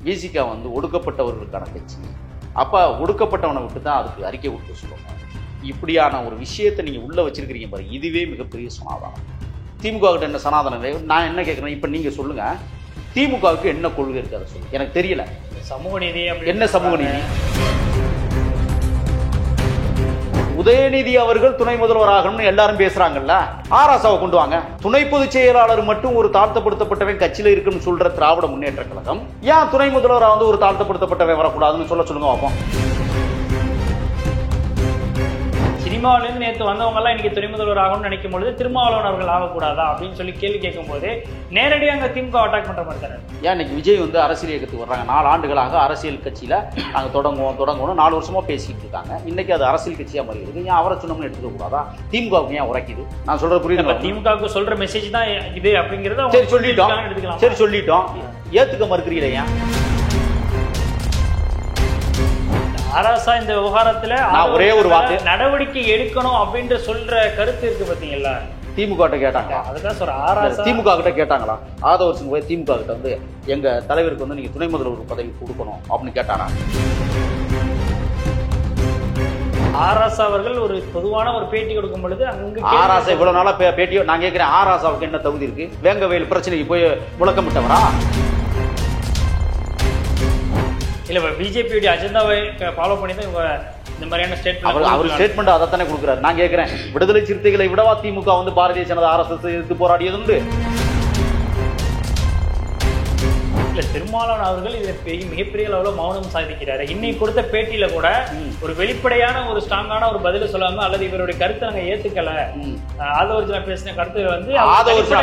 விசிகா வந்து ஒடுக்கப்பட்டவர்களுக்கான கட்சி. அப்போ ஒடுக்கப்பட்டவனை விட்டு தான் அதுக்கு அறிக்கை கொடுக்க சொல்லுவாங்க. இப்படியான ஒரு விஷயத்தை நீங்கள் உள்ளே வச்சிருக்கிறீங்க பாருங்க, இதுவே மிகப்பெரிய சனாதானம். திமுக கிட்ட என்ன சனாதனம்? நான் என்ன கேட்குறேன், இப்போ நீங்கள் சொல்லுங்கள், திமுகவுக்கு என்ன கொள்கை இருக்குது அதை சொல்லுங்கள். எனக்கு தெரியல. சமூக நீதி என்ன சமூக நீதி? உதயநிதி அவர்கள் துணை முதல்வராகணும்னு எல்லாரும் பேசுறாங்கல்ல, ஆராசாவை கொண்டு வாங்க. துணை பொதுச் செயலாளர் மட்டும் ஒரு தாழ்த்தப்படுத்தப்பட்டவன் கட்சியில இருக்குன்னு சொல்ற திராவிட முன்னேற்ற கழகம் ஏன் துணை முதல்வராக வந்து ஒரு தாழ்த்தப்படுத்தப்பட்டவன் வரக்கூடாதுன்னு சொல்லுங்க பார்ப்போம். சினிமாவிலேருந்து நேற்று வந்தவங்கலாம் இன்னைக்கு துணை முதல்வர் ஆகணும்னு நினைக்கும் பொழுது திருமாவளவன் அவர்கள் ஆகக்கூடாதா அப்படின்னு சொல்லி கேள்வி கேட்கும் போது நேரடியாக அங்கே திமுக அட்டாக் பண்ற மாதிரி தானே. ஏன் இன்னைக்கு விஜய் வந்து அரசியல் இயக்கத்துக்கு வர்றாங்க? 4 ஆண்டுகளாக அரசியல் கட்சியில நாங்கள் தொடங்குவோம் 4 வருஷமா பேசிட்டு இருக்காங்க. இன்னைக்கு அது அரசியல் கட்சியா மாறி இருக்கு. ஏன் அவரை சொன்னோம்னு எடுத்துக்க கூடாதா? திமுகவுக்கு ஏன் உரைக்குது? நான் சொல்ற புரியுது. திமுகவுக்கு சொல்ற மெசேஜ் தான் இது அப்படிங்கிறது. சரி சொல்லிட்டோம், சரி சொல்லிட்டோம், ஏத்துக்க மறுக்கிறீங்களா? ஏன் ஆராசா இந்த விவகாரத்துல ஒரே ஒரு வார்த்தை நடவடிக்கை எடுக்கணும் அப்படின்ற சொல்ற கருத்து இருக்கு பாத்தீங்களா? திமுக கிட்ட கேட்டாங்க. அதுதான் சொல்ற ஆராசா திமுக கிட்ட கேட்டாங்களா? ஆதவ சிங் போய் திமுக கிட்ட வந்து எங்க தலைவருக்கு வந்து நீங்க துணை முதல்வர் பதவி கொடுக்கணும் அப்படின்னு கேட்டானா? ஆராசா அவர்கள் ஒரு பொதுவான ஒரு பேட்டி கொடுக்கும் பொழுது அங்க ஆராசா இவ்வளவு நாளா பேட்டியோ நான் கேட்கிறேன், ஆராசாவுக்கு என்ன தகுதி இருக்கு? வேங்கவேல் பிரச்சனைக்கு போய் முழக்கமிட்டவரா? இல்ல பிஜேபியோட அஜெண்டாவை ஃபாலோ பண்ணி தான் இவங்க இந்த மாதிரியான ஸ்டேட்மெண்ட் அவர் ஸ்டேட்மெண்ட் அதை தானே கொடுக்குறாரு. நான் கேட்கிறேன், விடுதலை சிறுத்தைகளை விடவா திமுக வந்து பாரதிய ஜனதா RSS எதிர்த்து போராடியது உண்டு? இல்ல திருமாவளவன் அவர்கள் இதை மிகப்பெரிய அளவுல மௌனம் சாதிக்கிறாரு. இன்னைக்கு கொடுத்த பேட்டியில கூட ஒரு வெளிப்படையான ஒரு ஸ்ட்ராங்கான ஒரு பதில சொல்லாம, அல்லது இவருடைய கருத்தை நாங்க ஏத்துக்கல, ஆதவர்ஜனா பேசின கருத்து வந்து ஆதவர்ஜனா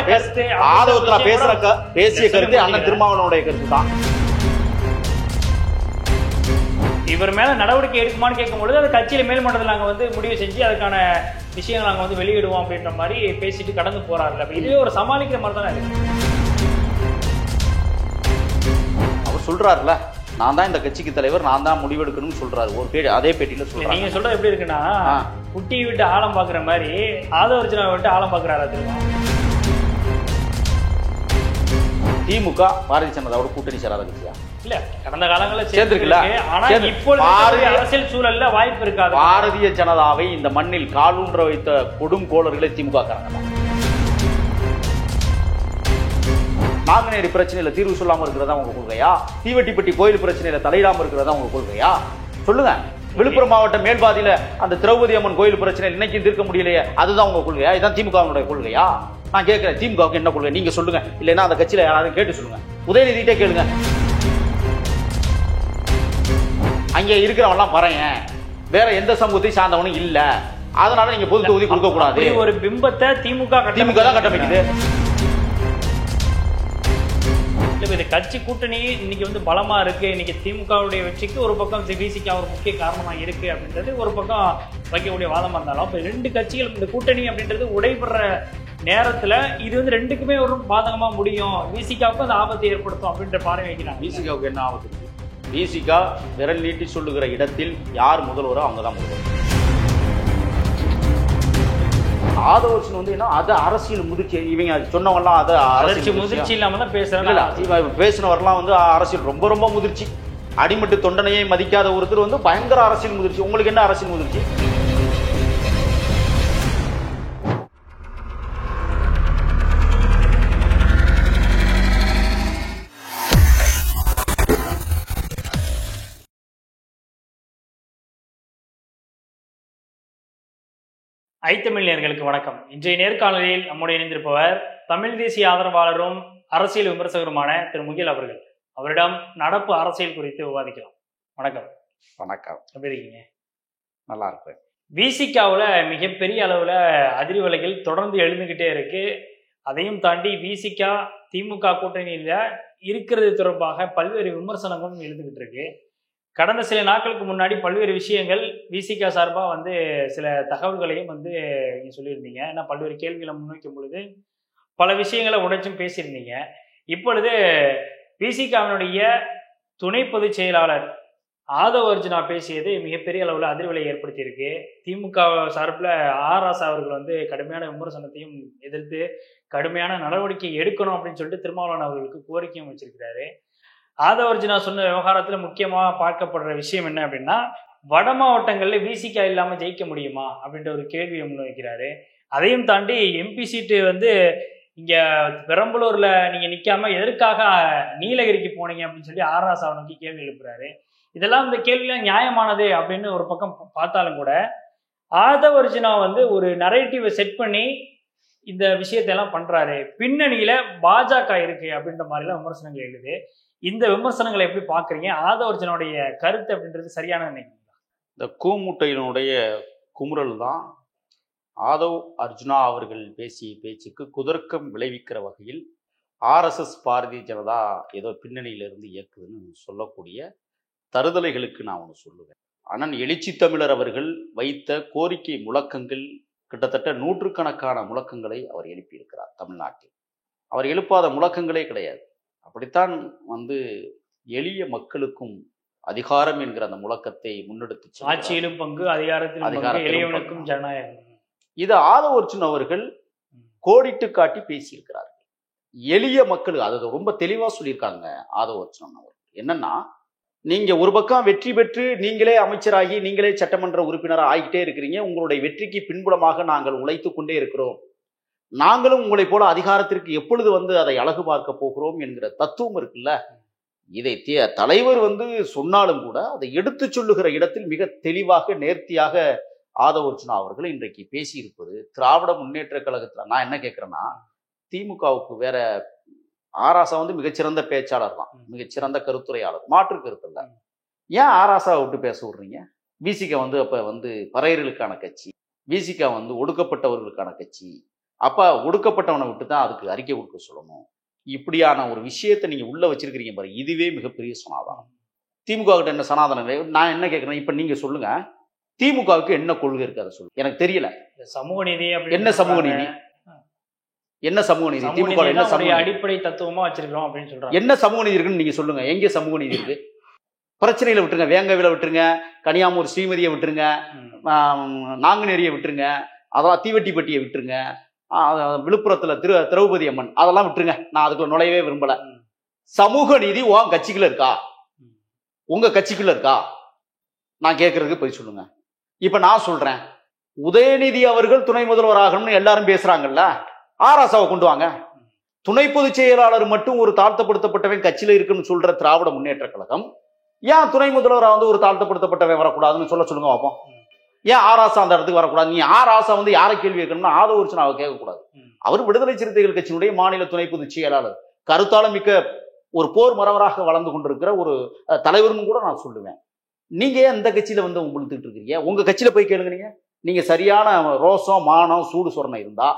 பேசிய கருத்து அண்ணன் திருமாவளவனுடைய கருத்து தான். இவர் மேல நடவடிக்கை எடுக்குமான்னு கேட்கும்பொழுது அது கட்சியில மேல்மட்டத்தில் நாங்க வந்து முடிவு செஞ்சு அதுக்கான விஷயங்கள் நாங்க வந்து வெளியிடுவோம் அப்படின்ற மாதிரி பேசிட்டு கடந்து போறாருல. இதுவே ஒரு சமாளிக்கிற மாதிரி தானே இருக்கு. அவர் சொல்றாருல, நான் தான் இந்த கட்சிக்கு தலைவர், நான் தான் முடிவெடுக்கணும்னு சொல்றாரு. ஒரு பேட்டி அதே பேட்டியில சொல்றாரு. நீங்க சொல்றது எப்படி இருக்குன்னா, குட்டி விட்டு ஆழம் பாக்குற மாதிரி ஆதவர்ஜனா விட்டு ஆழம் பாக்குறாரு. திமுக பாரதிய ஜனதாவோட கூட்டணி சேராத கட்சியா? இல்ல, கடந்த காலங்களில் சேர்ந்திருக்குல்ல. ஆனா இப்பொழுது அரசியல் சூழல்ல வாய்ப்பு இருக்காது. பாரதிய ஜனதாவை இந்த மண்ணில் காலூன்ற வைத்த கொடும் கோளர்களை திமுக காரங்க. நாங்குநேரி பிரச்சனையில தீர்வு சொல்லாம இருக்கிறதா உங்க கொள்கையா? தீவட்டிப்பட்டி கோயில் பிரச்சனையில தலையிடாம இருக்கிறதா உங்க கொள்கையா? சொல்லுங்க. விழுப்புரம் மாவட்டம் மேல்பாதியில அந்த திரௌபதி அம்மன் கோயில் பிரச்சனை இன்னைக்கு தீர்க்க முடியலையே, அதுதான் உங்க கொள்கையா? இதுதான் திமுகவுடைய கொள்கையா? நான் கேட்கிறேன், திமுகவுக்கு என்ன கொள்கை நீங்க சொல்லுங்க. இல்லைன்னா அந்த கட்சியில யாராவது கேட்டு சொல்லுங்க. உதயநிதிட்டே கேளுங்க. அங்கே இருக்கிறவெல்லாம் பறையன், வேற எந்த சமூகத்தையும் சார்ந்தவனும் இல்ல, அதனால நீங்க பொது தொகுதி கொடுக்க கூடாது ஒரு பிம்பத்தை திமுக தான் கட்டமைக்குது. இது கட்சி கூட்டணி இன்னைக்கு வந்து பலமா இருக்கு. இன்னைக்கு திமுகவுடைய வெற்றிக்கு ஒரு பக்கம் விசிகா ஒரு முக்கிய காரணமா இருக்கு அப்படின்றது ஒரு பக்கம் வைக்கக்கூடிய வாதமா இருந்தாலும், இப்ப 2 கட்சிகள் இந்த கூட்டணி அப்படின்றது உடைபடுற நேரத்துல இது வந்து 2க்குமே ஒரு பாதகமா முடியும், விசிகாவுக்கு அந்த ஆபத்தை ஏற்படுத்தும் அப்படின்ற பார்வை வைக்கிறாங்க. விசிகாவுக்கு என்ன ஆபத்து இருக்கு? விசிகா விரல் நீட்டி சொல்லுகிற இடத்தில் யார் முதல்வரோ அவங்க தான் முதல்வர். ஆதவர்ஷன் வந்து என்ன, அது அரசியல் முதிர்ச்சி. இவங்க சொன்னவங்கலாம் அது அரசியல் முதிர்ச்சி இல்லாம தான் பேசுறாங்க. பேசினவரெல்லாம் வந்து அரசியல் ரொம்ப ரொம்ப முதிர்ச்சி. அடிமட்டு தொண்டனையை மதிக்காத ஒருத்தர் வந்து பயங்கர அரசியல் முதிர்ச்சி. உங்களுக்கு என்ன அரசியல் முதிர்ச்சி? ஐத்தமிழர்களுக்கு வணக்கம். இன்றைய நேர்காணலில் நம்முடைய இணைந்திருப்பவர் தமிழ் தேசிய ஆதரவாளரும் அரசியல் விமர்சகருமான திரு முகில் அவர்கள். அவரிடம் நடப்பு அரசியல் குறித்து விவாதிக்கலாம். வணக்கம். வணக்கம். எப்படி இருக்கீங்க? நல்லா இருப்பேன். விசிகாவில் மிகப்பெரிய அளவில் அதிர்வலைகள் தொடர்ந்து எழுந்துகிட்டே இருக்கு. அதையும் தாண்டி விசிகா திமுக கூட்டணியில் இருக்கிறது தொடர்பாக பல்வேறு விமர்சனங்களும் எழுந்துகிட்டு இருக்கு. கடந்த சில நாட்களுக்கு முன்னாடி பல்வேறு விஷயங்கள் விசிகா சார்பாக வந்து சில தகவல்களையும் வந்து நீங்கள் சொல்லியிருந்தீங்க. ஏன்னா பல்வேறு கேள்விகளை முன்வைக்கும் பொழுது பல விஷயங்களை உடைச்சும் பேசியிருந்தீங்க. இப்பொழுது விசிகாவினுடைய துணை பொதுச் செயலாளர் ஆதவர்ஜனா பேசியது மிகப்பெரிய அளவில் அதிர்வலை ஏற்படுத்தியிருக்கு. திமுக சார்பில் ஆராசா அவர்கள் வந்து கடுமையான விமர்சனத்தையும் எதிர்த்து கடுமையான நடவடிக்கை எடுக்கணும் அப்படின்னு சொல்லிட்டு திருமாவளவன் அவர்களுக்கு கோரிக்கையும் வச்சிருக்கிறாரு. ஆதவர்ஜுனா சொன்ன விவகாரத்துல முக்கியமா பார்க்கப்படுற விஷயம் என்ன அப்படின்னா, வட மாவட்டங்கள்ல விசிகா இல்லாம ஜெயிக்க முடியுமா அப்படின்ற ஒரு கேள்வியை முன்வைக்கிறாரு. அதையும் தாண்டி எம்பி சீட்டு வந்து இங்க பெரம்பலூர்ல நீங்க நிக்காம எதற்காக நீலகிரிக்கு போனீங்க அப்படின்னு சொல்லி ஆர் ராசாவை நோக்கி கேள்வி எழுப்புறாரு. இதெல்லாம் இந்த கேள்வியெல்லாம் நியாயமானது அப்படின்னு ஒரு பக்கம் பார்த்தாலும் கூட, ஆதவர்ஜுனா வந்து ஒரு நரேட்டிவை செட் பண்ணி இந்த விஷயத்தையெல்லாம் பண்றாரு. பின்னணியில பாஜக இருக்கு அப்படின்ற மாதிரிலாம் விமர்சனங்கள் எழுது. இந்த விமர்சனங்களை எப்படி பாக்குறீங்க? ஆதவர்ஜுனுடைய கருத்து அப்படின்றது சரியான நினைக்கிறீங்களா? இந்த கூமுட்டையினுடைய குமுறல் தான் ஆதவ் அர்ஜுனா அவர்கள் பேசிய பேச்சுக்கு குதர்க்கம் விளைவிக்கிற வகையில் ஆர்எஸ்எஸ் பாரதிய ஜனதா ஏதோ பின்னணியிலிருந்து இயக்குதுன்னு சொல்லக்கூடிய தருதலைகளுக்கு நான் ஒன்று சொல்லுவேன். அண்ணன் எழுச்சி தமிழர் அவர்கள் வைத்த கோரிக்கை முழக்கங்கள் கிட்டத்தட்ட நூற்றுக்கணக்கான முழக்கங்களை அவர் எழுப்பியிருக்கிறார் தமிழ்நாட்டில். அவர் எழுப்பாத முழக்கங்களே கிடையாது. அப்படித்தான் எளிய மக்களுக்கும் அதிகாரம் என்கிற அந்த முழக்கத்தை முன்னெடுத்து ஆட்சியிலும் பங்கு, அதிகாரத்திலும் ஜனநாயகம். இது ஆதவர்ஜுன் அவர்கள் கோடிட்டு காட்டி பேசியிருக்கிறார்கள். எளிய மக்களுக்கு அது ரொம்ப தெளிவா சொல்லியிருக்காங்க ஆதவர்ஜுன் அவர்கள். என்னன்னா, நீங்க ஒரு பக்கம் வெற்றி பெற்று நீங்களே அமைச்சராகி நீங்களே சட்டமன்ற உறுப்பினராக ஆகிட்டே இருக்கிறீங்க. உங்களுடைய வெற்றிக்கு பின்புலமாக நாங்கள் உழைத்து கொண்டே இருக்கிறோம். நாங்களும் உங்களை போல அதிகாரத்திற்கு எப்பொழுது அதை அழகு பார்க்க போகிறோம் என்கிற தத்துவம் இருக்குல்ல. இதை தலைவர் சொன்னாலும் கூட அதை எடுத்து சொல்லுகிற இடத்தில் மிக தெளிவாக நேர்த்தியாக ஆதவர்ஜுனா அவர்கள் இன்றைக்கு பேசியிருப்பது திராவிட முன்னேற்ற கழகத்தில். நான் என்ன கேட்கிறேன்னா, திமுகவுக்கு வேற ஆராசா மிகச்சிறந்த பேச்சாளர் தான், மிகச்சிறந்த கருத்துரையாளர், மாற்று கருத்து இல்லை. ஏன் ஆராசாவை விட்டு பேச விடுறீங்க? விசிகா அப்ப பறையர்களுக்கான கட்சி, விசிகா ஒடுக்கப்பட்டவர்களுக்கான கட்சி. அப்ப ஒடுக்கப்பட்டவனை விட்டு தான் அதுக்கு அறிக்கை கொடுக்க சொல்லணும். இப்படியான ஒரு விஷயத்தை நீங்க உள்ள வச்சிருக்கிறீங்க பாரு, இதுவே மிகப்பெரிய சனாதானம். திமுக கிட்ட என்ன சனாதனம்? நான் என்ன கேட்கிறேன், இப்ப நீங்க சொல்லுங்க, திமுகவுக்கு என்ன கொள்கை இருக்கு அதை சொல்லு. எனக்கு தெரியல. சமூக நீதி என்ன சமூக நீதி? என்ன சமூக நீதி? திமுக என்ன சமூக அடிப்படை தத்துவமா வச்சிருக்கோம் அப்படின்னு சொல்றாங்க. என்ன சமூக நீதி இருக்குன்னு நீங்க சொல்லுங்க. எங்க சமூக நீதி இருக்கு? பிரச்சனையில விட்டுருங்க, வேங்கவில விட்டுருங்க, கனியாமூர் ஸ்ரீமதியை விட்டுருங்க, நாங்குநேரியை விட்டுருங்க, அதெல்லாம் தீவெட்டிப்பட்டியை விட்டுருங்க, விழுப்புரத்துல திரௌபதி அம்மன் அதெல்லாம் விட்டுருங்க. நான் அதுக்குள்ள நுழையவே விரும்பல. சமூக நீதி உன் கட்சிக்குள்ள இருக்கா? உங்க கட்சிக்குள்ள இருக்கா? நான் கேட்கறதுக்கு போய் சொல்லுங்க. இப்ப நான் சொல்றேன், உதயநிதி அவர்கள் துணை முதல்வராகணும்னு எல்லாரும் பேசுறாங்கல்ல, ஆராசாவை கொண்டு வாங்க. துணை பொதுச் செயலாளர் மட்டும் ஒரு தாழ்த்தப்படுத்தப்பட்டவன் கட்சியில இருக்குன்னு சொல்ற திராவிட முன்னேற்ற கழகம் ஏன் துணை முதல்வராக ஒரு தாழ்த்தப்படுத்தப்பட்டவன் வரக்கூடாதுன்னு சொல்லுங்க பார்ப்போம். ஏன் ஆராசா அந்த இடத்துக்கு வரக்கூடாது? நீ ஆராசா யாரை கேள்வி கேட்கணும்னா ஆதவர்ஜுனாவை கேட்கக்கூடாது. அவர் விடுதலை சிறுத்தைகள் கட்சியினுடைய மாநில துணை பொதுச் செயலாளர், கருத்தாளம் மிக்க ஒரு போர் மரவராக வளர்ந்து கொண்டிருக்கிற ஒரு தலைவர்னு கூட நான் சொல்லுவேன். நீங்க ஏன் இந்த கட்சியில உங்களுத்துட்டு இருக்கிறீங்க? உங்க கட்சியில போய் கேளுங்க. நீங்க சரியான ரோசம் மானம் சூடு சொரணை இருந்தா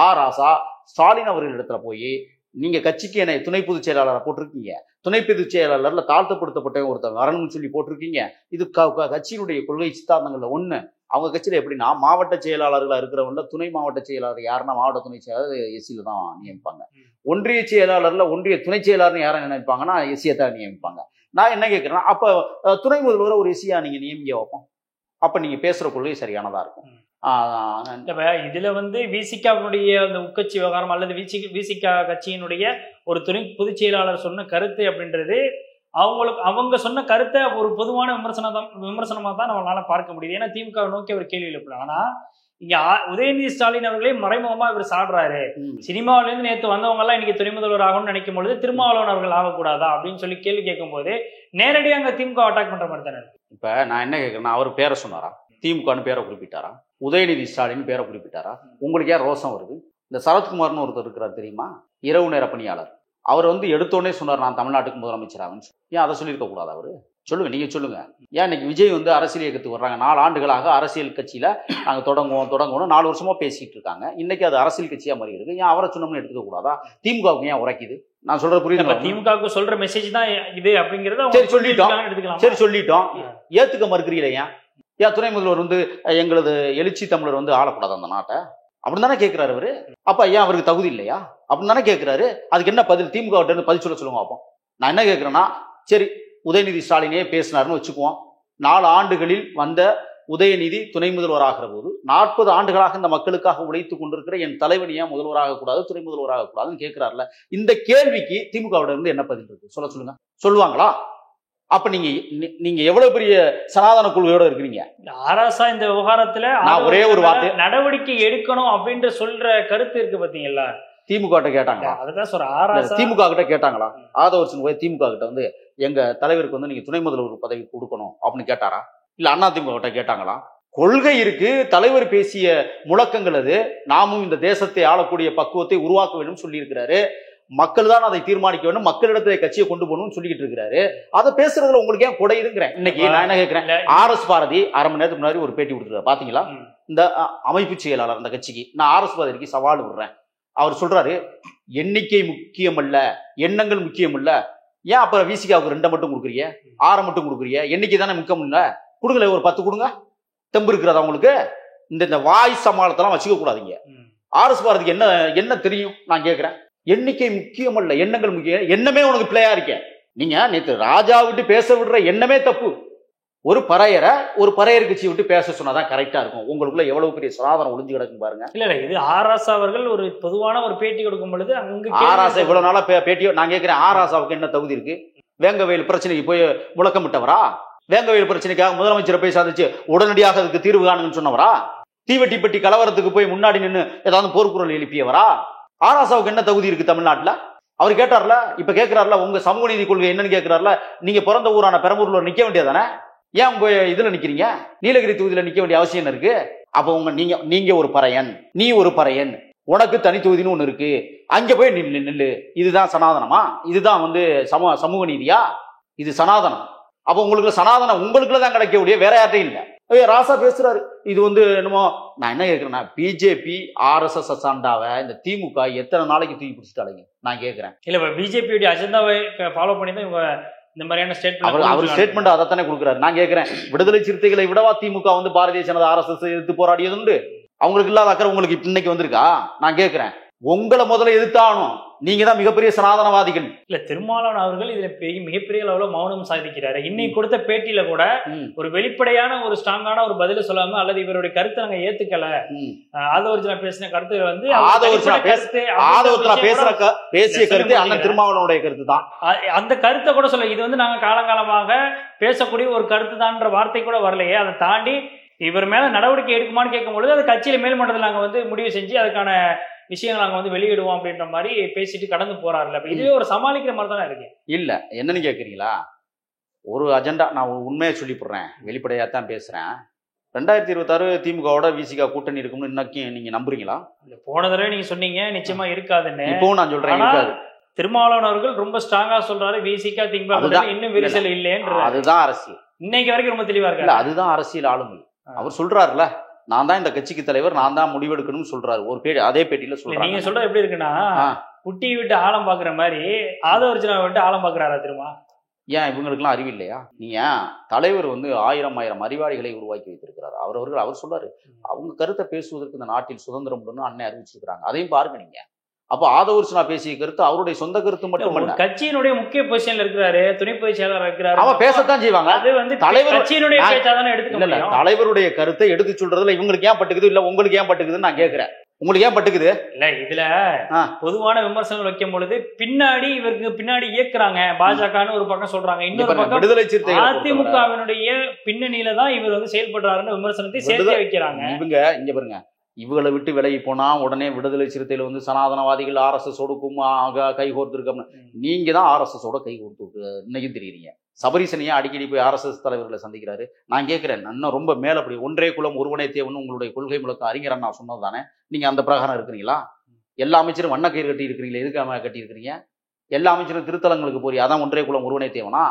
ஆராசா ஸ்டாலின் அவர்கள் இடத்துல போய், நீங்க கட்சிக்கு என்னை துணை பொதுச் செயலாளரை போட்டிருக்கீங்க, துணை பொதுச் செயலாளர்ல தாழ்த்தப்படுத்தப்பட்ட ஒருத்தர் வரணும்னு சொல்லி போட்டிருக்கீங்க. இது கட்சியினுடைய கொள்கை சித்தாந்தங்கள்ல ஒண்ணு. அவங்க கட்சியில எப்படின்னா, மாவட்ட செயலாளர்களா இருக்கிறவங்கள துணை மாவட்ட செயலாளர் யாருன்னா மாவட்ட துணை செயலாளர் எஸ்சியில தான் நியமிப்பாங்க. ஒன்றிய செயலாளர்ல ஒன்றிய துணை செயலாளர்னு யாரை நினைப்பாங்கன்னா எஸ்சியை தான் நியமிப்பாங்க. நான் என்ன கேட்கிறேன்னா, அப்ப துணை முதல்வரை ஒரு எஸ்சியா நீங்க நியமிக்க வைப்போம். அப்ப நீங்க பேசுற கொள்கை சரியானதா இருக்கும். இதுல விசிகாவுடைய அந்த உட்கட்சி விவகாரம் அல்லது விசிகா கட்சியினுடைய ஒரு துணை பொதுச் செயலாளர் சொன்ன கருத்து அப்படின்றது அவங்க சொன்ன கருத்தை ஒரு பொதுவான விமர்சனமா தான் நம்மளால பார்க்க முடியுது. ஏன்னா திமுக நோக்கி அவர் கேள்வி எழுப்பலாம். ஆனா இங்க உதயநிதி ஸ்டாலின் அவர்களே மறைமுகமா இவர் சாடுறாரு. சினிமாவில இருந்து நேற்று வந்தவங்க எல்லாம் இன்னைக்கு துணை முதல்வர் ஆகணும்னு நினைக்கும் பொழுது திருமாவளவன் அவர்கள் ஆகக்கூடாதா அப்படின்னு சொல்லி கேள்வி கேட்கும் போது நேரடியாக அங்க திமுக அட்டாக் பண்ற மாதிரி தானே. இப்ப நான் என்ன கேட்கிறேன்னா, அவர் பேரை சொன்னாரா? திமுகன்னு பேரை குறிப்பிட்டாரா? உதயநிதி ஸ்டாலின் பேரை குறிப்பிட்டாரா? உங்களுக்கு ஏன் ரோசம் வருது? இந்த சரத்குமார்னு ஒருத்தர் இருக்கிறார் தெரியுமா, இரவு நேர பணியாளர். அவர் எடுத்தோடனே சொன்னார், நான் தமிழ்நாட்டுக்கு முதலமைச்சராகன்னு. ஏன் அதை சொல்லியிருக்க கூடாது? அவரு சொல்லுங்க, நீங்க சொல்லுங்க. ஏன் இன்னைக்கு விஜய் அரசியல் இயக்கத்துக்கு வர்றாங்க? 4 ஆண்டுகளாக அரசியல் கட்சியில நாங்க தொடங்குவோம் 4 வருஷமா பேசிட்டு இருக்காங்க. இன்னைக்கு அது அரசியல் கட்சியா மாறி இருக்கு. ஏன் அவரை சொன்னோம்னு எடுத்துக்க கூடாதா? திமுகவுக்கு ஏன் உரைக்குது? நான் சொல்றது புரியுது. திமுகவுக்கு சொல்ற மெசேஜ் தான் இது அப்படிங்கறத சரி சொல்லிட்டோம். ஏத்துக்க மறுக்கிறீங்களே? ஏன் துணை முதல்வர் எங்களது எழுச்சி தமிழர் ஆளக்கூடாது அந்த நாட்டை அப்படின்னு தானே கேட்கிறாரு அவரு. அப்ப ஏன் அவருக்கு தகுதி இல்லையா அப்படின்னு தானே கேட்கிறாரு. அதுக்கு என்ன பதில்? திமுக பதில் சொல்லுங்க அப்போ. நான் என்ன கேட்கிறேன்னா, சரி உதயநிதி ஸ்டாலினே பேசினாருன்னு வச்சுக்குவோம். 4 ஆண்டுகளில் வந்த உதயநிதி துணை முதல்வராகிற போது 40 ஆண்டுகளாக இந்த மக்களுக்காக உழைத்துக் கொண்டிருக்கிற என் தலைவன் ஏன் முதல்வராக கூடாது, துணை முதல்வராக கூடாதுன்னு கேட்கிறாருல. இந்த கேள்விக்கு திமுகவிட இருந்து என்ன பதில் இருக்கு சொல்லுங்க. சொல்லுவாங்களா? அப்ப நீங்க எவ்வளவு பெரிய சனாதன குழுவோட இருக்கிறீங்க? ஆராசா இந்த விவகாரத்துல நான் ஒரே ஒரு வார்த்தை நடவடிக்கை எடுக்கணும் அப்படின்ற சொல்ற கருத்து இருக்கு பாத்தீங்களா? திமுக கிட்ட கேட்டாங்களா? அதுதான் சொல்ற ஆராசா திமுக கிட்ட கேட்டாங்களா? ஆதவர்சன் போய் திமுக கிட்ட வந்து எங்க தலைவருக்கு வந்து நீங்க துணை முதல்வர் பதவி கொடுக்கணும் அப்படின்னு கேட்டாரா? இல்ல அண்ணா திமுக கிட்ட கேட்டாங்களா? கொள்கை இருக்கு, தலைவர் பேசிய முழக்கங்கள் அது. நாமும் இந்த தேசத்தை ஆளக்கூடிய பக்குவத்தை உருவாக்க வேண்டும் சொல்லி இருக்கிறாரு. மக்கள் தான் அதை தீர்மானிக்க வேண்டும், மக்களிடத்துல கட்சியை கொண்டு போகணும்னு சொல்லிட்டு இருக்காரு. அதை பேசுறதுல உங்களுக்கு ஏன் குறையுதுங்கிறேன். இன்னைக்கு நான் என்ன கேட்கிறேன், ஆர்எஸ் பாரதி அரை மணி நேரத்துக்கு முன்னாடி ஒரு பேட்டி கொடுத்துருக்காரு பாத்தீங்களா? இந்த அமைப்பு செயலாளர் அந்த கட்சிக்கு நான் ஆர்எஸ் பாரதிக்கு சவால் விடுறேன். அவர் சொல்றாரு, எண்ணிக்கை முக்கியம் அல்ல, எண்ணங்கள் முக்கியம் இல்ல. ஏன் அப்புறம் விசிகாவுக்கு 2 மட்டும் கொடுக்குறீங்க, 6 மட்டும் கொடுக்குறீங்க? எண்ணிக்கை தானே முக்கியம் இல்ல, கொடுங்களே ஒரு 10 கொடுங்க. தெம்பு இருக்கிறதா உங்களுக்கு? இந்த வாய் சமாளத்தெல்லாம் வச்சுக்க கூடாதீங்க. ஆர்எஸ் பாரதிக்கு என்ன தெரியும் நான் கேட்கிறேன். எண்ணிக்கை முக்கியம் அல்ல, எண்ணங்கள் முக்கியம். எண்ணமே உனக்கு பிள்ளையா இருக்கேன். நீங்க நேற்று ராஜா விட்டு பேச விடுற எண்ணமே தப்பு. ஒரு பறையர் கட்சி விட்டு பேச சொன்னாதான் கரெக்டா இருக்கும். உங்களுக்குள்ள எவ்வளவு பெரிய சனாதனம் ஒளிஞ்சு கிடக்கும் பாருங்க. இல்ல இது ஆராசா அவர்கள் ஒரு பொதுவான ஒரு பேட்டி கொடுக்கும் பொழுது அங்க ஆராசா இவ்வளவு நாளா பேட்டியோ நான் கேட்கிறேன், ஆராசாவுக்கு என்ன தகுதி இருக்கு? வேங்கவேல் பிரச்சனைக்கு போய் முழக்கமிட்டவரா? வேங்கவேல் பிரச்சனைக்காக முதலமைச்சரை போய் சாதிச்சு உடனடியாக அதுக்கு தீர்வு காணுங்கன்னு சொன்னவரா? தீவெட்டிப்பட்டி கலவரத்துக்கு போய் முன்னாடி நின்று ஏதாவது போர்க்குரல் எழுப்பியவரா? ஆராசாவுக்கு என்ன தகுதி இருக்கு தமிழ்நாட்டுல? அவர் கேட்டார்ல, இப்ப கேட்கிறாருல, உங்க சமூக நீதி கொள்கை என்னன்னு கேட்கிறாருல. நீங்க பிறந்த ஊரான பெரம்பூர்ல நிக்க வேண்டியதானே? ஏன் உங்க இதுல நிக்கிறீங்க? நீலகிரி தொகுதியில நிக்க வேண்டிய அவசியம் என்ன இருக்கு? அப்ப நீங்க ஒரு பறையன், நீ ஒரு பறையன், உனக்கு தனி தொகுதின்னு ஒண்ணு இருக்கு, அங்க போய் நில்லு. இதுதான் சனாதனமா? இதுதான் வந்து சமூக நீதியா? இது சனாதனம். அப்ப உங்களுக்கு சனாதனம் உங்களுக்குள்ளதான் கிடைக்கக்கூடிய, வேற யார்ட்டையும் இல்ல. ராசா பேசுறாரு. இது வந்து என்னமோ நான் என்ன கேட்கிறேன்னா, பிஜேபி ஆர்எஸ்எஸ் அசாண்டாவை இந்த திமுக எத்தனை நாளைக்கு தூக்கி பிடிச்சிட்டாங்க நான் கேட்கிறேன். இல்ல பிஜேபியோட அஜெண்டாவை ஃபாலோ பண்ணி தான் இவங்க இந்த மாதிரியான ஸ்டேட்மெண்ட் அவர் ஸ்டேட்மெண்ட் அதைத்தானே கொடுக்குறாரு. நான் கேட்கிறேன், விடுதலை சிறுத்தைகளை விடவா திமுக வந்து பாரதிய ஜனதா ஆர்எஸ்எஸ் எதிர்த்து போராடியது உண்டு? அவங்களுக்கு இல்லாத அக்கறை உங்களுக்கு இன்னைக்கு வந்திருக்கா? நான் கேட்கிறேன், உங்களை முதல்ல எதிர்த்தாகணும். நீங்க தான் மிகப்பெரிய சனாதனவாதிகள். இல்ல திருமாவளவன் அவர்கள் இதுல மிகப்பெரிய அளவுல மௌனம் சாதிக்கிறாரு. இன்னைக்கு கொடுத்த பேட்டியில கூட ஒரு வெளிப்படையான ஒரு ஸ்ட்ராங்கான ஒரு பதில சொல்லாம, அல்லது இவருடைய கருத்தை நாங்க ஏத்துக்கல, ஆதவர்ஜனா பேசின கருத்து வந்து பேசிய கருத்து அண்ணன் திருமாவளவனுடைய கருத்து தான். அந்த கருத்தை கூட சொல்ல, இது வந்து நாங்க காலங்காலமாக பேசக்கூடிய ஒரு கருத்து தான்ற வார்த்தை கூட வரலையே. அதை தாண்டி இவர் மேல நடவடிக்கை எடுக்குமான்னு கேட்கும் பொழுது அது கட்சியில மேல்மட்டத்தில் நாங்க வந்து முடிவு செஞ்சு அதுக்கான விஷயங்கள் நாங்க வந்து வெளியிடுவோம் அப்படின்ற மாதிரி பேசிட்டு கடந்து போறாருல்ல. இதுவே ஒரு சமாளிக்கிற மாதிரி தானே இருக்கு. இல்ல என்னன்னு கேக்குறீங்களா? ஒரு அஜெண்டா நான் உண்மையை சொல்லி போடுறேன், வெளிப்படையா தான் பேசுறேன். 2026 திமுகவோட விசிகா கூட்டணி இருக்கும்னு இன்னைக்கு நீங்க நம்புறீங்களா? போன தடவை நீங்க சொன்னீங்க நிச்சயமா இருக்காதுன்னு. இப்பவும் நான் சொல்றேன் இருக்காது. திருமாவளவன் அவர்கள் ரொம்ப ஸ்ட்ராங்கா சொல்றாரு, விசிகா திமுக இன்னும் விரிசல் இல்லைன்னு. அதுதான் அரசியல். இன்னைக்கு வரைக்கும் ரொம்ப தெளிவா இருக்கு. அதுதான் அரசியல் ஆளுமை. அவர் சொல்றாருல, நான் தான் இந்த கட்சிக்கு தலைவர், நான் தான் முடிவெடுக்கணும்னு சொல்றாரு. ஒரு அதே பேட்டியில சொல்றாரு. நீங்க சொல்றது எப்படி இருக்குன்னா, குட்டி விட்டு ஆழம் பாக்குற மாதிரி ஆதவர்ஜனா விட்டு ஆழம் பாக்குறாரா திரும்ப? ஏன் இவங்களுக்குலாம் அறிவு இல்லையா? நீங்க தலைவர் வந்து 1000 அறிவாளிகளை உருவாக்கி வைத்திருக்கிறார். அவர் சொல்றாரு, அவங்க கருத்தை பேசுவதற்கு இந்த நாட்டில் சுதந்திரம் உண்டுன்னு அண்ணன் அறிவிச்சிருக்கிறாங்க. அதையும் பாருங்க நீங்க. அப்ப ஆதவர்ஜனா பேசிய கருத்து அவருடைய சொந்த கருத்து மட்டும் இல்ல, கட்சியினுடைய முக்கிய பொசிஷன்ல இருக்கிறாரு, துணை பொதுச் செயலாளர் இருக்கிறாரு, அவன் பேசத்தான் செய்வாங்க. அது வந்து தலைவர் கட்சியினுடைய பேச்சா தானே எடுத்துக்க முடியும். தலைவருடைய கருத்தை எடுத்து சொல்றதுல இவங்களுக்கு ஏன் பட்டுக்குது, இல்ல உங்களுக்கு ஏன் பட்டுக்குதுன்னு நான் கேட்கிறேன். உங்களுக்கு ஏன் பட்டுக்குது? இல்ல இதுல பொதுவான விமர்சனங்கள் வைக்கும் பொழுது பின்னாடி இவருக்கு பின்னாடி இயக்குறாங்க பாஜகன்னு ஒரு பக்கம் சொல்றாங்க, இன்னொரு பக்கம் விடுதலை சிறுத்தைகள் அதிமுகவினுடைய பின்னணியில தான் இவர் வந்து செயல்படுறாருன்னு விமர்சனத்தை சேர்த்து வைக்கிறாங்க. இவங்க இங்க பாருங்க, இவங்களை விட்டு விலகி போனா உடனே விடுதலை சிறுத்தையில வந்து சனாதனவாதிகள் ஆர்எஸ்எஸ் கைகோர்த்துருக்க. நீங்க தான் ஆர்எஸ்எஸ் கை கோர்த்து இன்னைக்கும் தெரியுறீங்க. சபரீசனையா அடிக்கடி போய் ஆர்எஸ்எஸ் தலைவர்களை சந்திக்கிறாரு. நான் கேட்கிறேன், இன்னும் ரொம்ப மேல அப்படி ஒன்றே குலம் ஒருவனே தேவன் உங்களுடைய கொள்கை முழக்கம் அறிஞர் நான் சொன்னது தானே? நீங்க அந்த பிரகாரம் இருக்கிறீங்களா? எல்லா அமைச்சரும் வண்ண கயிறு கட்டி இருக்கிறீங்களா? எதுக்காக கட்டி இருக்கிறீங்க? எல்லா அமைச்சரும் திருத்தலங்களுக்கு போறீங்க, அதான் ஒன்றே குலம் ஒருவனே தேவனா?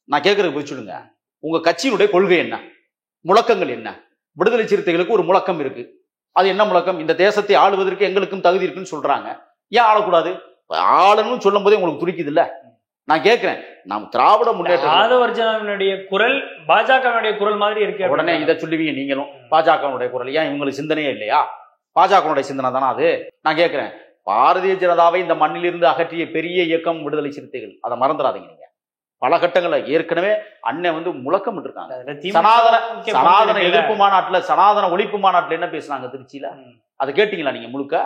நான் கேட்கறதுக்கு போய் சொல்லுங்க, உங்க கட்சியினுடைய கொள்கை என்ன, முழக்கங்கள் என்ன? விடுதலை சிறுத்தைகளுக்கு ஒரு முழக்கம் இருக்கு. அது என்ன முழக்கம்? இந்த தேசத்தை ஆளுவதற்கு எங்களுக்கும் தகுதி இருக்குன்னு சொல்றாங்க. ஏன் ஆளக்கூடாது? ஆளணும்னு சொல்லும் போதே உங்களுக்கு துடிக்குது இல்ல? நான் கேட்கிறேன், நாம் திராவிட முன்னேற்ற ஆதவர்ஜனாவினுடைய குரல் பாஜகவினுடைய குரல் மாதிரி இருக்கு. உடனே இதை சொல்லுவீங்க நீங்களும், பாஜகவினுடைய குரல். ஏன் இவங்களுக்கு சிந்தனையே இல்லையா? பாஜகவினுடைய சிந்தனை தானே அது. நான் கேட்கிறேன், பாரதிய ஜனதாவை இந்த மண்ணிலிருந்து அகற்றிய பெரிய இயக்கம் விடுதலை சிறுத்தைகள், அதை மறந்துடாதீங்க. நீங்க பல கட்டங்கள்ல ஏற்கனவே அண்ணன் வந்து முழக்கம் இருக்காங்க. அதுல திமுக சனாதன முக்கிய சனாதன பங்கு எதிர்ப்பு மாநாட்டுல, சனாதன ஒழிப்பு மாநாட்டுல என்ன பேசுனாங்க திருச்சியில? அதை கேட்டீங்களா நீங்க முழுக்க?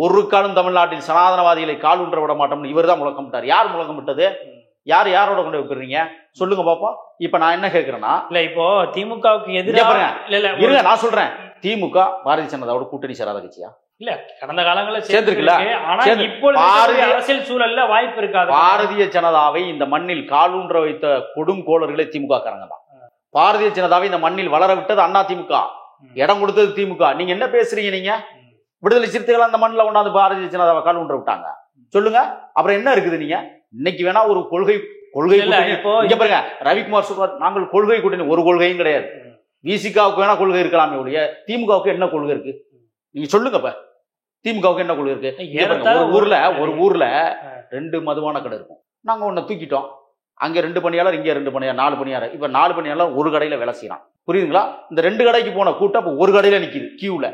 ஒரு காலம் தமிழ்நாட்டில் சனாதனவாதிகளை கால் ஊன்ற விட மாட்டோம்னு இவர் தான் முழக்கமிட்டார். யார் முழக்கமிட்டது? யாரோட கொண்டு வைக்கிறீங்க சொல்லுங்க பாப்போம். இப்ப நான் என்ன கேட்கிறேன்னா, இல்ல இப்போ திமுகவுக்கு எதிராக இருங்க நான் சொல்றேன், திமுக பாரதிய ஜனதாவோட கூட்டணி சேராத கட்சியா? இல்ல, கடந்த காலங்களில் சேர்ந்திருக்குல்ல. ஆனா இப்பொழுது அரசியல் சூழல்ல வாய்ப்பு இருக்காது. பாரதிய ஜனதாவை இந்த மண்ணில் காலூன்ற வைத்த கொடும் கோளர்களே திமுக காரங்க தான். பாரதிய ஜனதாவை இந்த மண்ணில் வளர விட்டது அண்ணா திமுக, இடம் கொடுத்தது திமுக. நீங்க என்ன பேசுறீங்க? நீங்க விடுதலை சிறுத்தைகள் அந்த மண்ணில் கொண்டாந்து பாரதிய ஜனதாவை காலூன்ற விட்டாங்க சொல்லுங்க. அப்புறம் என்ன இருக்குது? நீங்க இன்னைக்கு வேணா ஒரு கொள்கை இங்க பாருங்க, ரவிக்குமார் சொல்றாரு நாங்கள் கொள்கை கூட்டணி. ஒரு கொள்கையும் கிடையாது. விசிகாவுக்கு வேணா கொள்கை இருக்கலாமே ஒழிய திமுகவுக்கு என்ன கொள்கை இருக்கு? நீங்க சொல்லுங்க. இப்ப திமுகவுக்கு என்ன கொள்கை இருக்கு? ஒரு ஊர்ல 2 மதுபான கடை இருக்கும். நாங்க ஒன்ன தூக்கிட்டோம். அங்க 2 பணியாளர், இங்க 2 பணியாளர், 4 பணியாளர். இப்ப 4 பணியாளர் ஒரு கடையில வேலை செய்யறான். புரியுதுங்களா? இந்த 2 கடைக்கு போன கூட்டம் இப்ப ஒரு கடையில நிக்குது கியூல.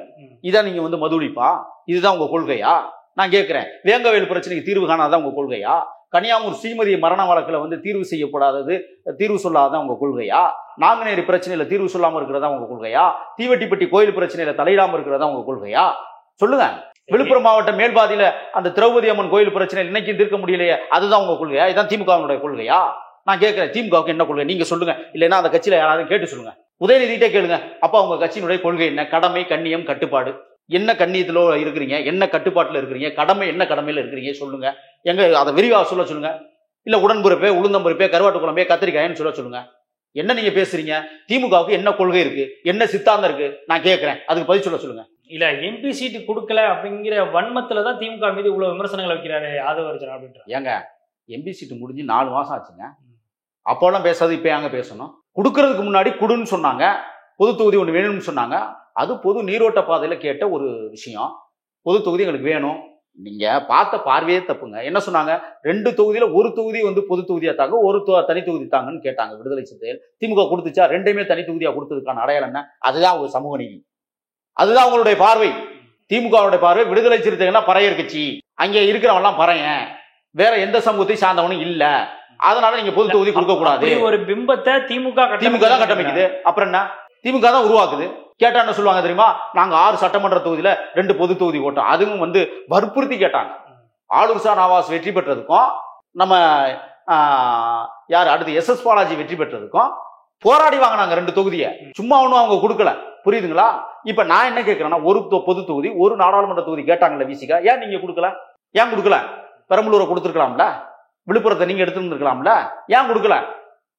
இதான் நீங்க வந்து மதுளிப்பா? இதுதான் உங்க கொள்கையா? நான் கேட்கிறேன். வேங்கவேல் பிரச்சனைக்கு தீர்வு காணாதான் உங்க கொள்கையா? கன்னியாகுமரி ஸ்ரீமதி மரண வழக்குல வந்து தீர்வு செய்யப்படாதது, தீர்வு சொல்லாதான் உங்க கொள்கையா? நாங்குநேரி பிரச்சனையில தீர்வு சொல்லாம இருக்கிறதா உங்க கொள்கையா? தீவட்டிப்பட்டி கோயில் பிரச்சனையில தலையிடாம இருக்கிறதா உங்க கொள்கையா? சொல்லுங்க. விழுப்புரம் மாவட்டம் மேல்பாதியில அந்த திரௌபதி அம்மன் கோயில் பிரச்சனை இன்னைக்கு தீர்க்க முடியலையே, அதுதான் உங்க கொள்கையா? இதுதான் திமுகவுடைய கொள்கையா? நான் கேட்கிறேன், திமுகவுக்கு என்ன கொள்கை நீங்க சொல்லுங்க. இல்லைன்னா அந்த கட்சியில யாராவது கேட்டு சொல்லுங்க. உதயநிதிட்டே கேளுங்க. அப்ப உங்க கட்சியினுடைய கொள்கை என்ன? கடமை, கண்ணியம், கட்டுப்பாடு. என்ன கண்ணியத்துல இருக்கிறீங்க? என்ன கட்டுப்பாட்டுல இருக்கிறீங்க? கடமை என்ன கடமையில இருக்கிறீங்க சொல்லுங்க. எங்க அதை விரிவாக சொல்லுங்க. இல்ல உடன்புறப்பே, உளுந்தம்பருப்பே, கருவாட்டு குழம்பே, கத்திரிக்காயன்னு சொல்லுங்க. என்ன நீங்க பேசுறீங்க? திமுகவுக்கு என்ன கொள்கை இருக்கு? என்ன சித்தாந்தம் இருக்கு? நான் கேட்கிறேன், அதுக்கு பதில் சொல்லுங்க. இல்ல, எம்பி சீட்டு கொடுக்கல அப்படிங்கிற வன்மத்துலதான் திமுக மீது இவ்வளவு விமர்சனங்கள் வைக்கிறாரு ஆதவர்ஜன் அப்படின்ற. ஏங்க, எம்பி சீட்டு முடிஞ்சு 4 மாசம் ஆச்சுங்க. அப்போலாம் பேசாது, இப்ப ஏங்க பேசணும்? கொடுக்கறதுக்கு முன்னாடி குடுன்னு சொன்னாங்க. பொது தொகுதி ஒன்று வேணும்னு சொன்னாங்க. அது பொது நீரோட்ட பாதையில கேட்ட ஒரு விஷயம். பொது தொகுதி எங்களுக்கு வேணும். நீங்க பார்த்த பார்வையே தப்புங்க. என்ன சொன்னாங்க? 2 தொகுதியில ஒரு தொகுதி வந்து பொது தொகுதியா தாங்க, ஒரு தனி தொகுதி தாங்கன்னு கேட்டாங்க விடுதலை சிறுத்தைகள். திமுக கொடுத்துச்சா? 2மே தனி தொகுதியா கொடுத்ததுக்கான அடையாளம் என்ன? அதுதான் ஒரு சமூக நீதி. அதுதான் உங்களுடைய பார்வை. திமுகவுடைய பார்வை விடுதலை சிறுத்தைகள்னா பறையர் கட்சி, அங்க இருக்கிறவன்லாம் பறையன், வேற எந்த சமூகத்தை சார்ந்தவனும் இல்ல, அதனால நீங்க பொது தொகுதி கொடுக்க கூடாது. ஒரு பிம்பத்தை திமுக தான் கட்டமைக்குது. அப்புறம் என்ன? திமுக தான் உருவாக்குது. கேட்டா என்ன சொல்லுவாங்க தெரியுமா? நாங்க 6 சட்டமன்ற தொகுதியில 2 பொது தொகுதி ஓட்டோம். அதுவும் வந்து வற்புறுத்தி கேட்டாங்க. ஆளுர் ஷா நவாஸ் வெற்றி பெற்றதுக்கும், நம்ம யார் அடுத்து எஸ் பாலாஜி வெற்றி பெற்றதுக்கும் போராடி வாங்கினாங்க 2 தொகுதியை. சும்மா ஒன்றும் அவங்க கொடுக்கல. புரியுதுங்களா? இப்ப நான் என்ன கேட்கிறேன்னா, ஒரு பொது தொகுதி, ஒரு நாடாளுமன்ற தொகுதி கேட்டாங்கல்ல விசிகா, ஏன் நீங்க கொடுக்கல? ஏன் கொடுக்கல? பெரம்பலூரை கொடுத்துருக்கலாம்ல, விழுப்புரத்தை நீங்க எடுத்துருக்கலாம்ல, ஏன் கொடுக்கல?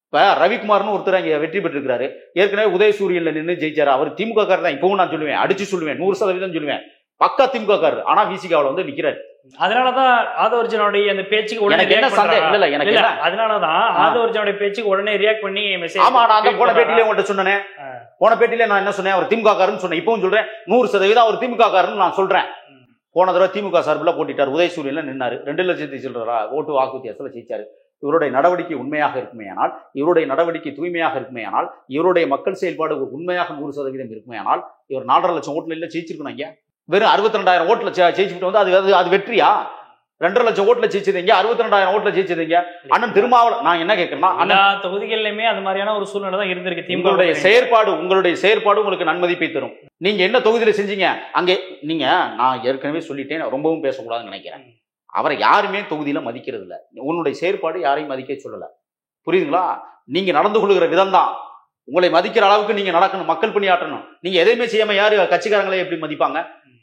இப்ப ரவிக்குமார்னு ஒருத்தர் இங்க வெற்றி பெற்றிருக்காரு. ஏற்கனவே உதயசூரியன்ல நின்று ஜெயிச்சாரு. அவர் திமுக காரர் தான். இப்பவும் நான் சொல்லுவேன், அடிச்சு சொல்லுவேன், 100% சொல்லுவேன், பக்கா திமுக காரர். ஆனா விசிகாவில் வந்து நிக்கிறாரு. அதனாலதான் ஆதவர்ஜனுடைய அந்த பேச்சுக்கு உடனே அதனாலதான் ஆதவர்ஜனுடைய பேச்சுக்கு உடனே ரியாக்ட் பண்ணி மெசேஜ். ஆமா, நான் அந்த போன பேட்டியிலே உங்கள்கிட்ட சொன்னேன். போன பேட்டியில நான் என்ன சொன்னேன்? அவர் திமுக காரன்னு சொன்னேன். இப்பவும் சொல்றேன், 100% அவர் திமுக காரன்னு நான் சொல்றேன். போன தடவை திமுக சார்பில் போட்டிட்டார், உதயசூரியன்ல நின்னாரு, 2 லட்சத்தை சில்லற ஓட்டு வாக்கு வித்தியாசத்துல ஜெயிச்சாரு. இவருடைய நடவடிக்கை உண்மையாக இருக்குமேயானால், இவருடைய நடவடிக்கை தூய்மையாக இருக்குமேயானால், இவருடைய மக்கள் செயல்பாடு உண்மையாக 100% இருக்குமேயானால், இவர் 4.5 லட்சம் ஓட்டுல இல்ல ஜெயிச்சிருக்கணும். இங்க வெறும் 62,000 ஓட்டுல ஜெயிச்சுட்டு வந்து அது வெற்றியா? 2.5 லட்சம் ஓட்டுல ஜெயிச்சதுங்க, 62,000 ஓட்டுல ஜெயிச்சதுங்க. அண்ணன் திருமாவளவன். நான் என்ன கேட்கிறேன்னா, எல்லா தொகுதிகளிலுமே அது மாதிரியான ஒரு சூழ்நிலை தான் இருந்திருக்கு. உங்களுடைய செயற்பாடு உங்களுக்கு நன்மதிப்பை தரும். நீங்க என்ன தொகுதியில செஞ்சீங்க அங்கே? நீங்க, நான் ஏற்கனவே சொல்லிட்டேன், ரொம்பவும் பேசக்கூடாதுன்னு நினைக்கிறேன். அவரை யாருமே தொகுதியில மதிக்கிறது இல்ல. உன்னுடைய செயற்பாடு யாரையும் மதிக்க சொல்லல. புரியுதுங்களா? நீங்க நடந்து கொள்கிற விதம் தான் உங்களை மதிக்கிற அளவுக்கு நீங்க நடக்கணும், மக்கள் பணியாற்றணும். நீங்க எதையுமே செய்யாம யாரு கட்சிக்காரங்களே எப்படி மதிப்பாங்க?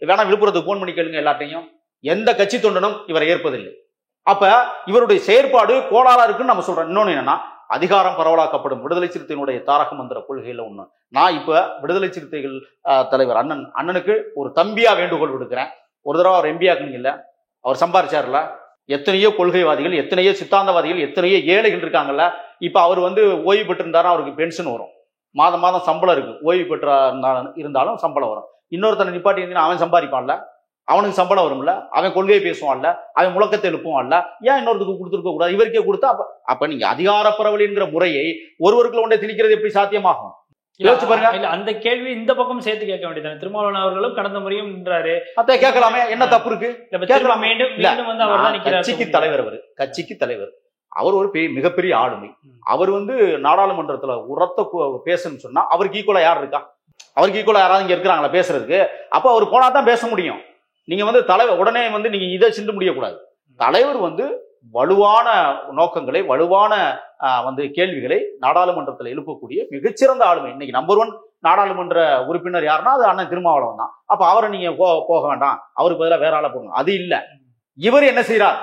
வேணா விழுப்புரத்துக்கு போன் பண்ணி கேளுங்க எல்லாத்தையும். எந்த கட்சி தொண்டனும் இவரை ஏற்பதில்லை. அப்ப இவருடைய செயற்பாடு கோளாறா இருக்குன்னு நம்ம சொல்றோம். இன்னொன்னு என்னன்னா, அதிகாரம் பரவலாக்கப்படும் விடுதலை சிறுத்தைகளுடைய தாரக மந்திர கொள்கையில ஒண்ணு. நான் இப்ப விடுதலை சிறுத்தைகள் தலைவர் அண்ணனுக்கு ஒரு தம்பியா வேண்டுகோள் விடுக்கிறேன். ஒரு தடவை அவர் எம்பியாக்குனீங்கல்ல, அவர் சம்பாரிச்சார்ல, எத்தனையோ கொள்கைவாதிகள், எத்தனையோ சித்தாந்தவாதிகள், எத்தனையோ ஏழைகள் இருக்காங்கல்ல. இப்ப அவர் வந்து ஓய்வு பெற்றிருந்தாலும் அவருக்கு பென்ஷன் வரும், மாதம் சம்பளம் இருக்கு. ஓய்வு பெற்ற இருந்தாலும் சம்பளம் வரும். இன்னொருத்தனை நிப்பாட்டி இருந்தீங்கன்னா அவன் சம்பாதிப்பான்ல, அவனுக்கு சம்பளம் வரும்ல, அவன் கொள்கையை பேசுவான்ல, அவன் முழக்கத்தை எழுப்புவான்ல. ஏன் இன்னொருத்துக்கு கொடுத்துருக்க கூடாது? இவருக்கே கொடுத்தா அப்ப நீங்க அதிகார பரவல் என்கிற முறையை ஒருவருக்குள்ள ஒன்றை திணிக்கிறது எப்படி சாத்தியமாகும்? யோசிச்சு பாருங்க. இல்ல, அந்த கேள்வி இந்த பக்கம் சேர்த்து கேட்க வேண்டியது. திருமாவளவன் அவர்களும் கடந்த முறையும் நின்றாரு. அதை கேட்கலாமே, என்ன தப்பு இருக்கு? கட்சிக்கு தலைவர், அவர் கட்சிக்கு தலைவர். அவர் ஒரு மிகப்பெரிய ஆளுமை. அவர் வந்து நாடாளுமன்றத்துல உரத்த பேசணும்னு சொன்னா அவருக்கு ஈக்குவலா யார் இருக்கா? அவருக்கு ஈக்குவலா யாராவது இங்க இருக்கிறாங்களா பேசுறதுக்கு? அப்ப அவர் போனா தான் பேச முடியும். நீங்க வந்து தலைவர் உடனே வந்து நீங்க இதை சிந்து முடியக்கூடாது. தலைவர் வந்து வலுவான நோக்கங்களை, வலுவான வந்து கேள்விகளை நாடாளுமன்றத்தில் எழுப்பக்கூடிய மிகச்சிறந்த ஆளுமை. இன்னைக்கு நம்பர் 1 நாடாளுமன்ற உறுப்பினர் யாருன்னா அது அண்ணன் திருமாவளவன் தான். அப்ப அவரை நீங்க போக வேண்டாம், அவருக்கு பதிலாக வேற ஆளை போகணும், அது இல்ல. இவர் என்ன செய்யறார்?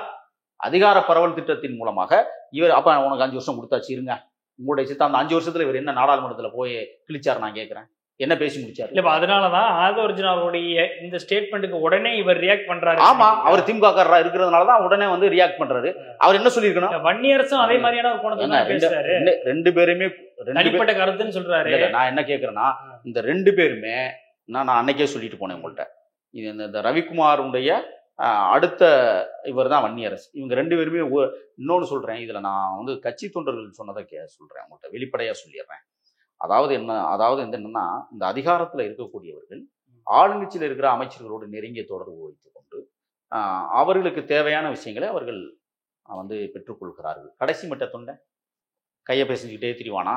அதிகார பரவல் திட்டத்தின் மூலமாக இவர் அப்ப உனக்கு 5 வருஷம் கொடுத்தாச்சு இருங்க, உங்களுடைய சித்தம். அந்த 5 வருஷத்துல இவர் என்ன நாடாளுமன்றத்துல போய் கிழிச்சார்? நான் கேட்கிறேன், என்ன பேசி முடிச்சாரு? இல்ல அதனாலதான் ஆதவ அர்ஜுனா அவருடைய இந்த ஸ்டேட்மெண்ட்டுக்கு உடனே இவர் ரியாக்ட் பண்றாரு. ஆமா, அவர் திமுக இருக்கிறதுனாலதான் உடனே வந்து ரியாக்ட் பண்றாரு. அவர் என்ன சொல்லிருக்கணும்? வன்னியரசும் அதே மாதிரியான ஒரு கோணத்தை பேசுறாரு. 2 பேருமே தனிப்பட்ட கருத்துன்னு சொல்றாரு. நான் என்ன கேட்கிறேன்னா, இந்த 2 பேருமே நான் அன்னைக்கே சொல்லிட்டு போனேன் உங்கள்கிட்ட, இது இந்த ரவிக்குமாருடைய அடுத்த இவர் தான் வன்னியரசு. இவங்க 2 பேருமே இன்னொன்னு சொல்றேன், இதுல நான் வந்து கட்சி தொண்டர்கள் சொன்னதை சொல்றேன், உங்கள்கிட்ட வெளிப்படையா சொல்லிடுறேன். அதாவது என்னன்னா, இந்த அதிகாரத்துல இருக்கக்கூடியவர்கள் ஆளுங்கட்சியில் இருக்கிற அமைச்சர்களோடு நெருங்கிய தொடர்பு வைத்துக் கொண்டு அவர்களுக்கு தேவையான விஷயங்களை அவர்கள் வந்து பெற்றுக்கொள்கிறார்கள். கடைசி மட்ட தொண்டை கையை பேசிக்கிட்டே திரிவானா?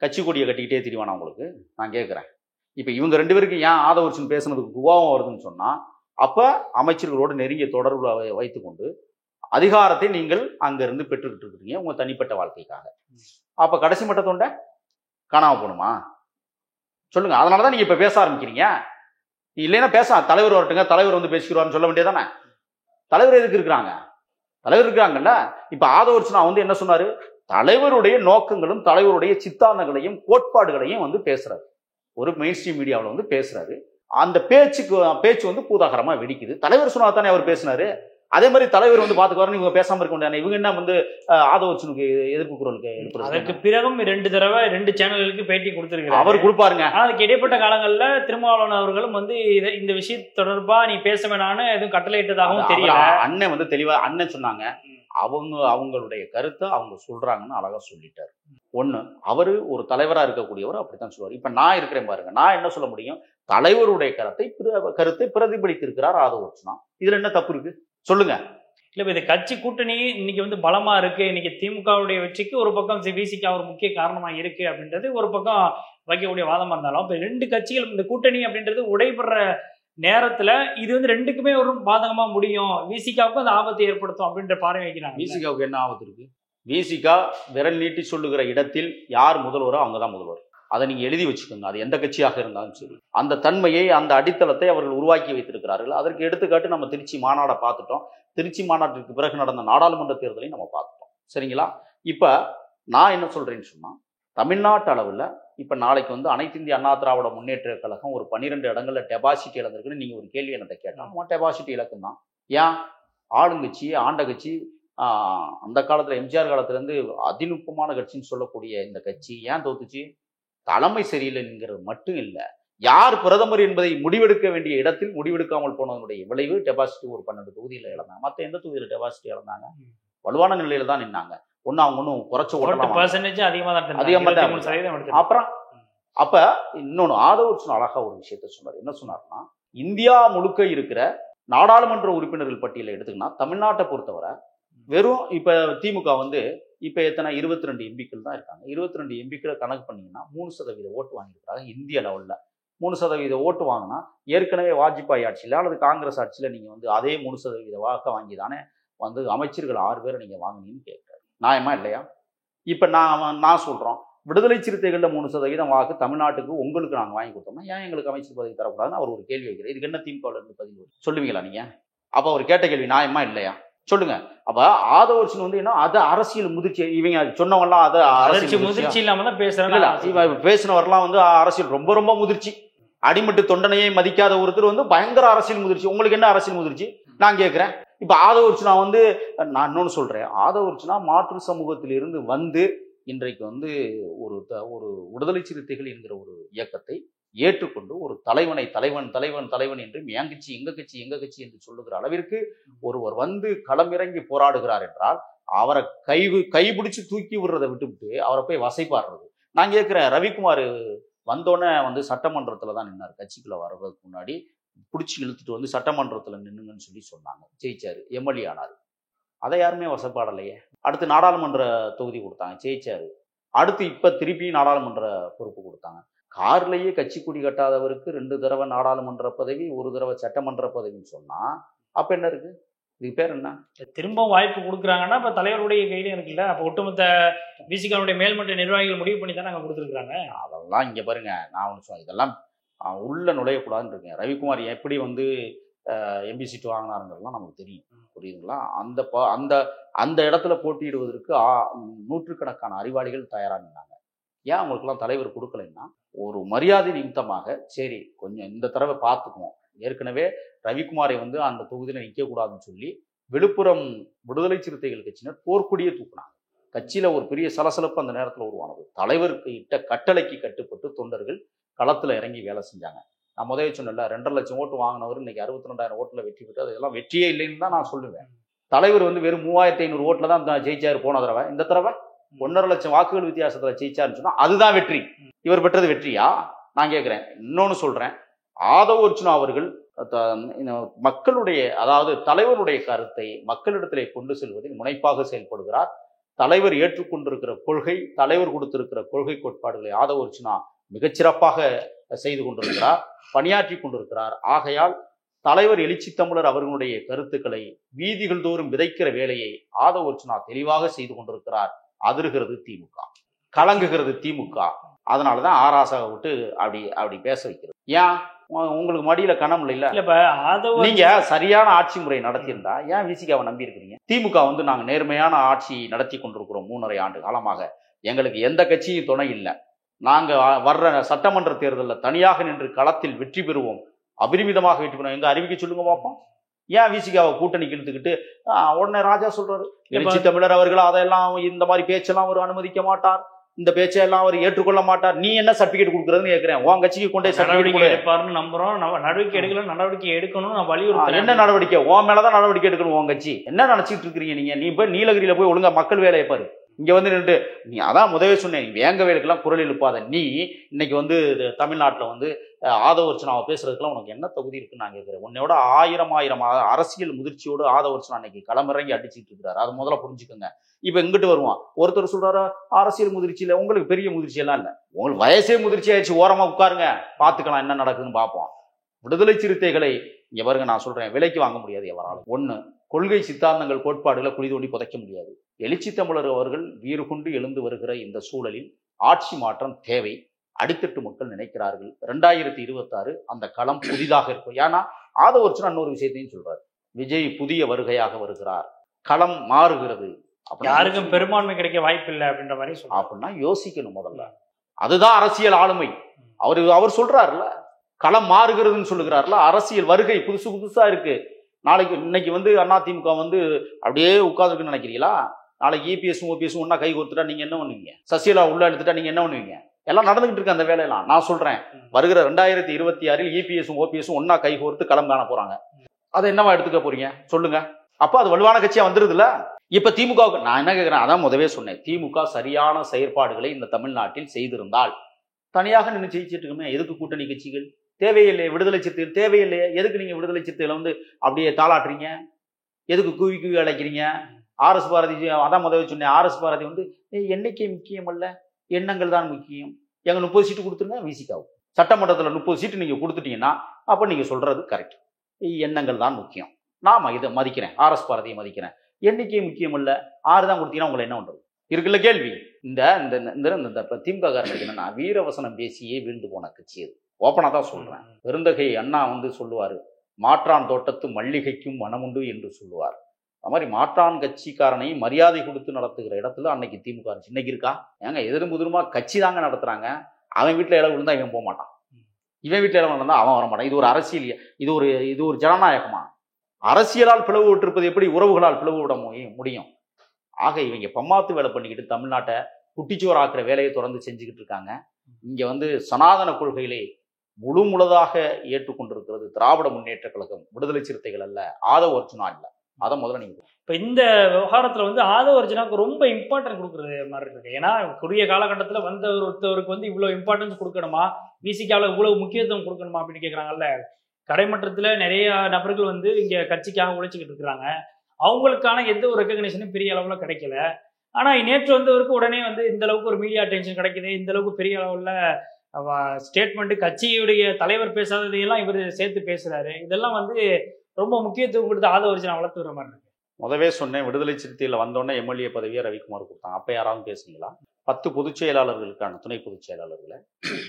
கட்சி கொடியை கட்டிக்கிட்டே திரிவானா? உங்களுக்கு நான் கேட்குறேன். இப்போ இவங்க 2 பேருக்கு ஏன் ஆதவ அர்ஜுனா பேசுனதுக்கு கோபம் வருதுன்னு சொன்னா, அப்ப அமைச்சர்களோடு நெருங்கிய தொடர்பு வைத்துக்கொண்டு அதிகாரத்தை நீங்கள் அங்கிருந்து பெற்றுக்கிட்டு இருக்கிறீங்க உங்க தனிப்பட்ட வாழ்க்கைக்காக. அப்ப கடைசி மட்ட தொண்டை காணாம போகணுமா? சொல்லுங்க. அதனாலதான் நீங்க இப்ப பேச ஆரம்பிக்கிறீங்க. இல்லைன்னா தலைவர் வரட்டுங்க, தலைவர் வந்து பேசிக்கிறான்னு சொல்ல வேண்டியதானே? தலைவர் எதுக்கு இருக்கிறாங்க? தலைவர் இருக்கிறாங்கல்ல. இப்ப ஆதவ அர்ஜுனா வந்து என்ன சொன்னாரு? தலைவருடைய நோக்கங்களும் தலைவருடைய சித்தாந்தங்களையும் கோட்பாடுகளையும் வந்து பேசுறாரு. ஒரு மெயின் ஸ்ட்ரீம் மீடியாவில் வந்து பேசுறாரு. அந்த பேச்சு வந்து பூதாகரமா வெடிக்குது. தலைவர் சொன்னா தானே அவர் பேசினாரு. அதே மாதிரி தலைவர் வந்து பாத்துக்குவாருன்னு இவங்க பேசாம இருக்க முடியாது. இவங்க என்ன வந்து ஆதவ அர்ஜுனுக்கு எதிர்ப்பு குரலுக்கு எழுப்புறது? அதற்கு பிறகும் 2 தடவை 2 சேனல்களுக்கு பேட்டி கொடுத்திருக்காரு. அவர் கொடுப்பாருங்க. அதுக்கு இடைப்பட்ட காலங்கள்ல திருமாவளவன் அவர்களும் வந்து இந்த விஷயம் தொடர்பா நீ பேச வேணான்னு எதுவும் கட்டளையிட்டதாகவும் தெரியல. அண்ணன் வந்து தெளிவா அண்ணன் சொன்னாங்க. அவங்களுடைய கருத்தை அவங்க சொல்றாங்கன்னு அழகா சொல்லிட்டாரு. ஒண்ணு, அவரு ஒரு தலைவரா இருக்கக்கூடியவர் அப்படித்தான் சொல்லுவார். இப்ப நான் இருக்கிறேன் பாருங்க, நான் என்ன சொல்ல முடியும்? தலைவருடைய கருத்தை பிரதிபலித்து இருக்கிறார் ஆதவ அர்ஜுனா. இதுல என்ன தப்பு இருக்கு சொல்லுங்க? இல்ல இந்த கட்சி கூட்டணி இன்னைக்கு வந்து பலமா இருக்கு. இன்னைக்கு திமுகவுடைய வெற்றிக்கு ஒரு பக்கம் விசிகா ஒரு முக்கிய காரணமா இருக்கு அப்படின்றது ஒரு பக்கம் வைக்கக்கூடிய வாதமா இருந்தாலும், இப்ப 2 கட்சிகள் இந்த கூட்டணி அப்படின்றது உடைபடுற நேரத்துல இது வந்து 2க்குமே ஒரு பாதகமா முடியும், விசிகாவுக்கும் அந்த ஆபத்தை ஏற்படுத்தும் அப்படின்ற பார்வை வைக்கிறாங்க. விசிகாவுக்கு என்ன ஆபத்து இருக்கு? விசிகா விரல் நீட்டி சொல்லுகிற இடத்தில் யார் முதல்வரோ அவங்கதான் முதல்வர். அதை நீங்க எழுதி வச்சுக்கோங்க. அது எந்த கட்சியாக இருந்தாலும் சரி. அந்த தன்மையை, அந்த அடித்தளத்தை அவர்கள் உருவாக்கி வைத்திருக்கிறார்கள். அதற்கு எடுத்துக்காட்டு நம்ம திருச்சி மாநாடை பார்த்துட்டோம். திருச்சி மாநாட்டிற்கு பிறகு நடந்த நாடாளுமன்ற தேர்தலையும் நம்ம பார்த்துட்டோம். சரிங்களா? இப்ப நான் என்ன சொல்றேன்னு சொன்னா, தமிழ்நாட்டு அளவில் இப்ப நாளைக்கு வந்து அனைத்து இந்திய அண்ணா திராவிட முன்னேற்ற கழகம் ஒரு 12 இடங்கள்ல டெபாசிட் இழந்திருக்குன்னு நீங்க ஒரு கேள்வி என்னை கேட்டால், டெபாசிட் இலக்கம் தான். ஏன்? ஆளுங்கட்சி, ஆண்ட கட்சி, அந்த காலத்துல எம்ஜிஆர் காலத்துல இருந்து அதிநுட்பமான கட்சின்னு சொல்லக்கூடிய இந்த கட்சி ஏன் தோத்துச்சு? தலைமை சரியில்லைங்கிறது மட்டும் இல்லை, யார் பிரதமர் என்பதை முடிவெடுக்க வேண்டிய இடத்தில் முடிவெடுக்காமல் போனதனுடைய விளைவு டெபாசிட் ஒரு 12 தொகுதியில் இழந்தாங்க. மற்ற எந்த தொகுதியில் டெபாசிட் இழந்தாங்க? வலுவான நிலையில தான் நின்னாங்க. அவங்க ஒன்றும் குறைச்ச அப்புறம் அப்ப இன்னொன்னு ஆதவ அர்ஜுனா அழகா ஒரு விஷயத்த சொன்னார். என்ன சொன்னார்னா, இந்தியா முழுக்க இருக்கிற நாடாளுமன்ற உறுப்பினர்கள் பட்டியலை எடுத்துக்கினா தமிழ்நாட்டை பொறுத்தவரை வெறும் இப்ப திமுக வந்து இப்ப எத்தனை 22 எம்பிக்கள் தான் இருக்காங்க. 22 எம்பிக்களை கணக்கு பண்ணீங்கன்னா 3% ஓட்டு வாங்கியிருக்காங்க இந்திய லெவல்ல. 3% ஓட்டு வாங்கினா ஏற்கனவே வாஜ்பாய் ஆட்சியில அல்லது காங்கிரஸ் ஆட்சியில நீங்க வந்து அதே 3% வாக்க வாங்கி தானே வந்து அமைச்சர்கள் 6 பேரை நீங்க வாங்கினீங்கன்னு கேட்கிறாரு. நியாயமா இல்லையா? இப்ப நான் சொல்றோம், விடுதலை சிறுத்தைகள்ல 3% வாக்கு தமிழ்நாட்டுக்கு உங்களுக்கு நாங்க வாங்கி கொடுத்தோம்னா ஏன் எங்களுக்கு அமைச்சர் பதவி தரக்கூடாதுன்னு அவர் ஒரு கேள்வி வைக்கிறார். இதுக்கு என்ன திமுகவில் இருந்து பதிவு சொல்லுவீங்களா நீங்க? அப்ப அவர் கேட்ட கேள்வி நியாயமா இல்லையா? சொல்லுங்க. அப்ப ஆதவ அர்ஜுனா வந்து என்ன, அது அரசியல் முதிர்ச்சி. இவங்க சொன்னவங்கலாம் அது அரசியல் முதிர்ச்சி இல்லாம தான் பேசுறாங்க. பேசினவரெல்லாம் வந்து அரசியல் ரொம்ப ரொம்ப முதிர்ச்சி. அடிமட்டு தொண்டனையை மதிக்காத ஒருத்தர் வந்து பயங்கர அரசியல் முதிர்ச்சி. உங்களுக்கு என்ன அரசியல் முதிர்ச்சி நான் கேட்கிறேன். இப்ப ஆதவ அர்ஜுனா வந்து நான் இன்னொன்னு சொல்றேன், ஆதவ அர்ஜுனா மாற்று சமூகத்திலிருந்து வந்து இன்றைக்கு வந்து ஒரு விடுதலை சிறுத்தைகள் என்கிற ஒரு இயக்கத்தை ஏற்றுக்கொண்டு ஒரு தலைவனை தலைவன் தலைவன் தலைவன் என்று எங்க கட்சி என்று சொல்லுகிற அளவிற்கு ஒருவர் வந்து களமிறங்கி போராடுகிறார் என்றால் அவரை கைபிடிச்சு தூக்கி விடுறதை விட்டுவிட்டு அவரை போய் வசைப்பாடுறது. நான் கேட்கிறேன், ரவிக்குமார் வந்தோடனே வந்து சட்டமன்றத்துல தான் நின்னார். கட்சிக்குள்ள வர்றதுக்கு முன்னாடி பிடிச்சி இழுத்துட்டு வந்து சட்டமன்றத்துல நின்னுங்கன்னு சொல்லி சொன்னாங்க. ஜெயிச்சாரு, எம்எல்ஏ ஆனாரு. அதை யாருமே வசப்பாடலையே. அடுத்து நாடாளுமன்ற தொகுதி கொடுத்தாங்க, ஜெயிச்சாரு. அடுத்து இப்ப திருப்பி நாடாளுமன்ற பொறுப்பு கொடுத்தாங்க. கார்லயே கட்சி கொடி கட்டாதவருக்கு 2 தடவை நாடாளுமன்ற பதவி, 1 தடவை சட்டமன்ற பதவின்னு சொன்னா அப்ப என்ன இருக்கு? இதுக்கு பேர் என்ன? திரும்பவும் வாய்ப்பு கொடுக்குறாங்கன்னா இப்ப தலைவருடைய கையிலும் இருக்குல்ல. அப்ப ஒட்டுமொத்த விசிகாவுடைய மேல்மட்ட நிர்வாகிகள் முடிவு பண்ணி தான் நாங்க கொடுத்துருக்காங்க. அதெல்லாம் இங்க பாருங்க, நான் ஒன்று சொன்னேன், இதெல்லாம் உள்ள நுழையக்கூடாதுன்னு இருக்கேன். ரவிக்குமார் எப்படி வந்து எம்பி சீட் வாங்கினாருங்கிறதுலாம் நமக்கு தெரியும், புரியுதுங்களா? அந்த அந்த இடத்துல போட்டியிடுவதற்கு நூற்றுக்கணக்கான அறிவாளிகள் தயாராக இருந்தாங்க. ஏன் அவங்களுக்குலாம் தலைவர் கொடுக்கலைன்னா, ஒரு மரியாதை நிமித்தமாக சரி கொஞ்சம் இந்த தடவை பார்த்துக்குவோம், ஏற்கனவே ரவிக்குமாரை வந்து அந்த தொகுதியில் நிற்கக்கூடாதுன்னு சொல்லி விழுப்புரம் விடுதலை சிறுத்தைகள் கட்சியினர் போர்க்கொடியை தூக்குனாங்க. கட்சியில் ஒரு பெரிய சலசலப்பு அந்த நேரத்தில் உருவானது. தலைவருக்கு இட்ட கட்டளைக்கு கட்டுப்பட்டு தொண்டர்கள் களத்தில் இறங்கி வேலை செஞ்சாங்க. நான் முதவே சொன்னல, 2.5 லட்சம் ஓட்டு வாங்கினவர் இன்னைக்கு 62,000 ஓட்டில் வெற்றி பெற்று, அதெல்லாம் வெற்றியே இல்லைன்னு தான் நான் சொல்லுவேன். தலைவர் வந்து வெறும் 3,500 ஓட்டில் தான் ஜெயிச்சாரு போன தடவை. இந்த தடவை 1.5 லட்சம் வாக்குகள் வித்தியாசத்தில் ஜெயிச்சாருன்னு சொன்னா அதுதான் வெற்றி. இவர் பெற்றது வெற்றியா? நான் கேட்கிறேன். இன்னொன்னு சொல்றேன், ஆதவ் அர்ஜுனா அவர்கள் மக்களுடைய, அதாவது தலைவருடைய கருத்தை மக்களிடத்திலே கொண்டு செல்வதில் முனைப்பாக செயல்படுகிறார். தலைவர் ஏற்றுக்கொண்டிருக்கிற கொள்கை, தலைவர் கொடுத்திருக்கிற கொள்கை கோட்பாடுகளை ஆதவ் அர்ஜுனா மிகச்சிறப்பாக செய்து கொண்டிருக்கிறார், பணியாற்றி கொண்டிருக்கிறார். ஆகையால் தலைவர் எழுச்சி தமிழர் அவர்களுடைய கருத்துக்களை வீதிகள் தோறும் விதைக்கிற வேலையை ஆதவ் அர்ஜுனா தெளிவாக செய்து கொண்டிருக்கிறார். அதிர்கிறது திமுக, கலங்குகிறது திமுக. அதனாலதான் ஆராசாவை விட்டு அப்படி பேச வைக்கிறது. ஏன் உங்களுக்கு மடியில கணம் இல்ல? நீங்க சரியான ஆட்சி முறை நடத்தியிருந்தா ஏன் விசிகாவை நம்பி இருக்கிறீங்க? திமுக வந்து நாங்க நேர்மையான ஆட்சி நடத்தி கொண்டிருக்கிறோம் 3.5 ஆண்டு காலமாக, எங்களுக்கு எந்த கட்சியும் துணை இல்லை, நாங்க வர்ற சட்டமன்ற தேர்தலில் தனியாக நின்று களத்தில் வெற்றி பெறுவோம், அபரிமிதமாக வெற்றி பெறுவோம், எங்க அறிவிக்க சொல்லுங்க பார்ப்போம். ஏன் விசிகாவை கூட்டணிக்கு இழுத்துக்கிட்டு உடனே ராஜா சொல்றாரு, எழுச்சி தமிழர் அவர்கள் அதெல்லாம் இந்த மாதிரி பேச்செல்லாம் அவர் அனுமதிக்க மாட்டார், இந்த பேச்செல்லாம் அவர் ஏற்றுக்கொள்ள மாட்டார். நீ என்ன சர்டிபிகேட் கொடுக்குறதுன்னு கேட்கிறேன். உன் கட்சிக்கு கொண்டே நடவடிக்கை எடுப்பாருன்னு நம்புறோம். நடவடிக்கை எடுக்கல, நடவடிக்கை எடுக்கணும் நான் வலியுறுத்துறேன். என்ன நடவடிக்கை? உன் மேலதான் நடவடிக்கை எடுக்கணும். உன் கட்சி என்ன நினைச்சிட்டு இருக்கிறீங்க நீங்க? நீ போய் நீலகிரியில போய் ஒழுங்கா மக்கள் வேலையை பாரு. இங்க வந்து நின்று நீ அதான் முதவே சொன்னேன், நீ வேங்க வேலுக்கெல்லாம் குரல் எழுப்பாத. நீ இன்னைக்கு வந்து தமிழ்நாட்டில் வந்து ஆதவ் அர்ஜுனாவை பேசுறதுக்கெல்லாம் உனக்கு என்ன தகுதி இருக்குன்னு நான் கேட்கிறேன். உன்னையோட ஆயிரம் அரசியல் முதிர்ச்சியோடு ஆதவ் அர்ஜுனா இன்னைக்கு களமிறங்கி அடிச்சுட்டு இருக்கிறாரு. அது முதல்ல புரிஞ்சுக்கோங்க. இப்ப இங்கிட்டு வருவான் ஒருத்தர் சொல்றாரு அரசியல் முதிர்ச்சி இல்லை, உங்களுக்கு பெரிய முதிர்ச்சி எல்லாம் இல்லை, உங்களுக்கு வயசே முதிர்ச்சி ஆயிடுச்சு, ஓரமா உட்காருங்க, பாத்துக்கலாம் என்ன நடக்குதுன்னு பார்ப்போம். விடுதலை சிறுத்தைகளை இங்க பாருங்க, நான் சொல்றேன், விலைக்கு வாங்க முடியாது எவராலும். ஒண்ணு, கொள்கை சித்தாந்தங்கள் கோட்பாடுகளை குழி தோண்டி புதைக்க முடியாது. எழுச்சி தமிழர் அவர்கள் வீறு கொண்டு எழுந்து வருகிற இந்த சூழலில் ஆட்சி மாற்றம் தேவை. அடித்தட்டு மக்கள் நினைக்கிறார்கள் 2026 அந்த களம் புதிதாக இருக்கும். ஏன்னா ஆதவ் அர்ஜுனா இன்னொரு விஷயத்தையும் சொல்றாரு, விஜய் புதிய வருகையாக வருகிறார், களம் மாறுகிறது, யாருக்கும் பெரும்பான்மை கிடைக்க வாய்ப்பு இல்லை அப்படின்ற மாதிரி அப்படின்னா யோசிக்கணும் முதல்ல. அதுதான் அரசியல் ஆளுமை. அவர் சொல்றாருல, களம் மாறுகிறதுன்னு சொல்லுகிறாருல, அரசியல் வருகை புதுசா இருக்கு. நாளைக்கு இன்னைக்கு வந்து அதிமுக வந்து அப்படியே உட்கார்ந்துருக்குன்னு நினைக்கிறீங்களா? நாளைக்கு இபிஎஸும் ஓபிஎஸும் ஒன்னா கை கோர்த்துட்டா நீங்க என்ன பண்ணுவீங்க? சசிகலா உள்ள எடுத்துட்டா நீங்க என்ன பண்ணுவீங்க? எல்லாம் நடந்துகிட்டு இருக்கு அந்த வேலையெல்லாம். நான் சொல்றேன், வருகிற 2026 இபிஎஸும் ஓபிஎஸும் ஒன்னா கை கோர்த்து களம் காண போறாங்க. அதை என்னவா எடுத்துக்க போறீங்க சொல்லுங்க? அப்ப அது வலுவான கட்சியா வந்துருதுல. இப்ப திமுக நான் என்ன கேட்கிறேன், அதான் முதவே சொன்னேன், திமுக சரியான செயற்பாடுகளை இந்த தமிழ்நாட்டில் செய்திருந்தால் தனியாக நின்று ஜெயிச்சிட்டு இருக்குமே. எதுக்கு கூட்டணி கட்சிகள் தேவையில்லையே? விடுதலை சிறுத்தைகள் தேவையில்லையே? எதுக்கு நீங்க விடுதலை சிறுத்தைகளை வந்து அப்படியே தாளாட்டுறீங்க? எதுக்கு கூவி அழைக்கிறீங்க? ஆர்எஸ் பாரதி, அதான் முதவே சொன்னேன், ஆர்எஸ் பாரதி வந்து எண்ணிக்கை முக்கியம் அல்ல, எண்ணங்கள் தான் முக்கியம், எங்க 30 சீட்டு கொடுத்துருங்க விசிகாவும். சட்டமன்றத்தில் 30 சீட்டு நீங்க கொடுத்துட்டீங்கன்னா அப்ப நீங்க சொல்றது கரெக்ட், எண்ணங்கள் தான் முக்கியம். நாம இதை மதிக்கிறேன், ஆர்எஸ் பாரதியை மதிக்கிறேன். எண்ணிக்கை முக்கியம் இல்ல, 6 தான் கொடுத்தீங்கன்னா உங்களை என்ன பண்றது இருக்குல்ல கேள்வி. இந்த திமுக காரங்களுக்கு என்னன்னா, வீரவசனம் பேசியே வீழ்ந்து போன கட்சி அது. ஓப்பனா தான் சொல்றேன். பெருந்தகை அண்ணா வந்து சொல்லுவாரு, மாற்றான் தோட்டத்து மல்லிகைக்கும் மனமுண்டு என்று சொல்லுவார். அது மாதிரி மாற்றான் கட்சிக்காரனை மரியாதை கொடுத்து நடத்துகிற இடத்துல அன்னைக்கு திமுக இருந்துச்சு. இன்னைக்கு இருக்கா? ஏங்க எதிரும் புதிருமா கட்சி தாங்க நடத்துறாங்க. அவன் வீட்டுல இடம் விழுந்தா இவன் போக மாட்டான், இவன் வீட்டுல இடம் விழுந்தா அவன் வர மாட்டான். இது ஒரு அரசியல், இது ஒரு ஜனநாயகமா? அரசியலால் பிளவு விட்டிருப்பது எப்படி உறவுகளால் பிளவு விட முடியும்? ஆக இவங்க பம்மாத்து வேலை பண்ணிக்கிட்டு தமிழ்நாட்டை குட்டிச்சோர் ஆக்குற வேலையை தொடர்ந்து செஞ்சுக்கிட்டு இருக்காங்க. இங்க வந்து சனாதன கொள்கைகளை முழுதாக ஏற்றுக்கொண்டிருக்கிறது திராவிட முன்னேற்ற கழகம், விடுதலை சிறுத்தைகள் அல்ல, ஆதவ் அர்ஜுனா இல்ல. அதை முதல்ல நீங்க இப்ப இந்த விவகாரத்துல வந்து ஆதவ் அர்ஜுனாவுக்கு ரொம்ப இம்பார்ட்டன்ட் கொடுக்குறது மாதிரி இருக்கு. ஏன்னா குறுகிய காலகட்டத்துல வந்த ஒருத்தவருக்கு வந்து இவ்வளவு இம்பார்ட்டன்ஸ் கொடுக்கணுமா, விசிகாவில் இவ்வளவு முக்கியத்துவம் கொடுக்கணுமா அப்படின்னு கேட்கறாங்கல்ல. கடைமட்டத்துல நிறைய நபர்கள் வந்து இங்க கட்சிக்காக உழைச்சிக்கிட்டு இருக்கிறாங்க. அவங்களுக்கான எந்த ஒரு ரெக்கக்னிஷனும் பெரிய அளவில் கிடைக்கல. ஆனால் நேற்று வந்தவருக்கு உடனே வந்து இந்த அளவுக்கு ஒரு மீடியா அட்டென்ஷன் கிடைக்குது, இந்த அளவுக்கு பெரிய அளவில் ஸ்டேட்மெண்ட், கட்சியுடைய தலைவர் பேசாததையெல்லாம் இவர் சேர்த்து பேசுறாரு. இதெல்லாம் வந்து ரொம்ப முக்கியத்துவம் கொடுத்து ஆதரவு வளர்த்து வர மாதிரி இருக்கு. முதவே சொன்னேன், விடுதலை சிறுத்தையில் வந்தோடனே எம்எல்ஏ பதவியை ரவிக்குமார் கொடுத்தாங்க. அப்போ யாராவது பேசுனீங்களா? 10 பொதுச் செயலாளர்களுக்கான துணை பொதுச் செயலாளர்களை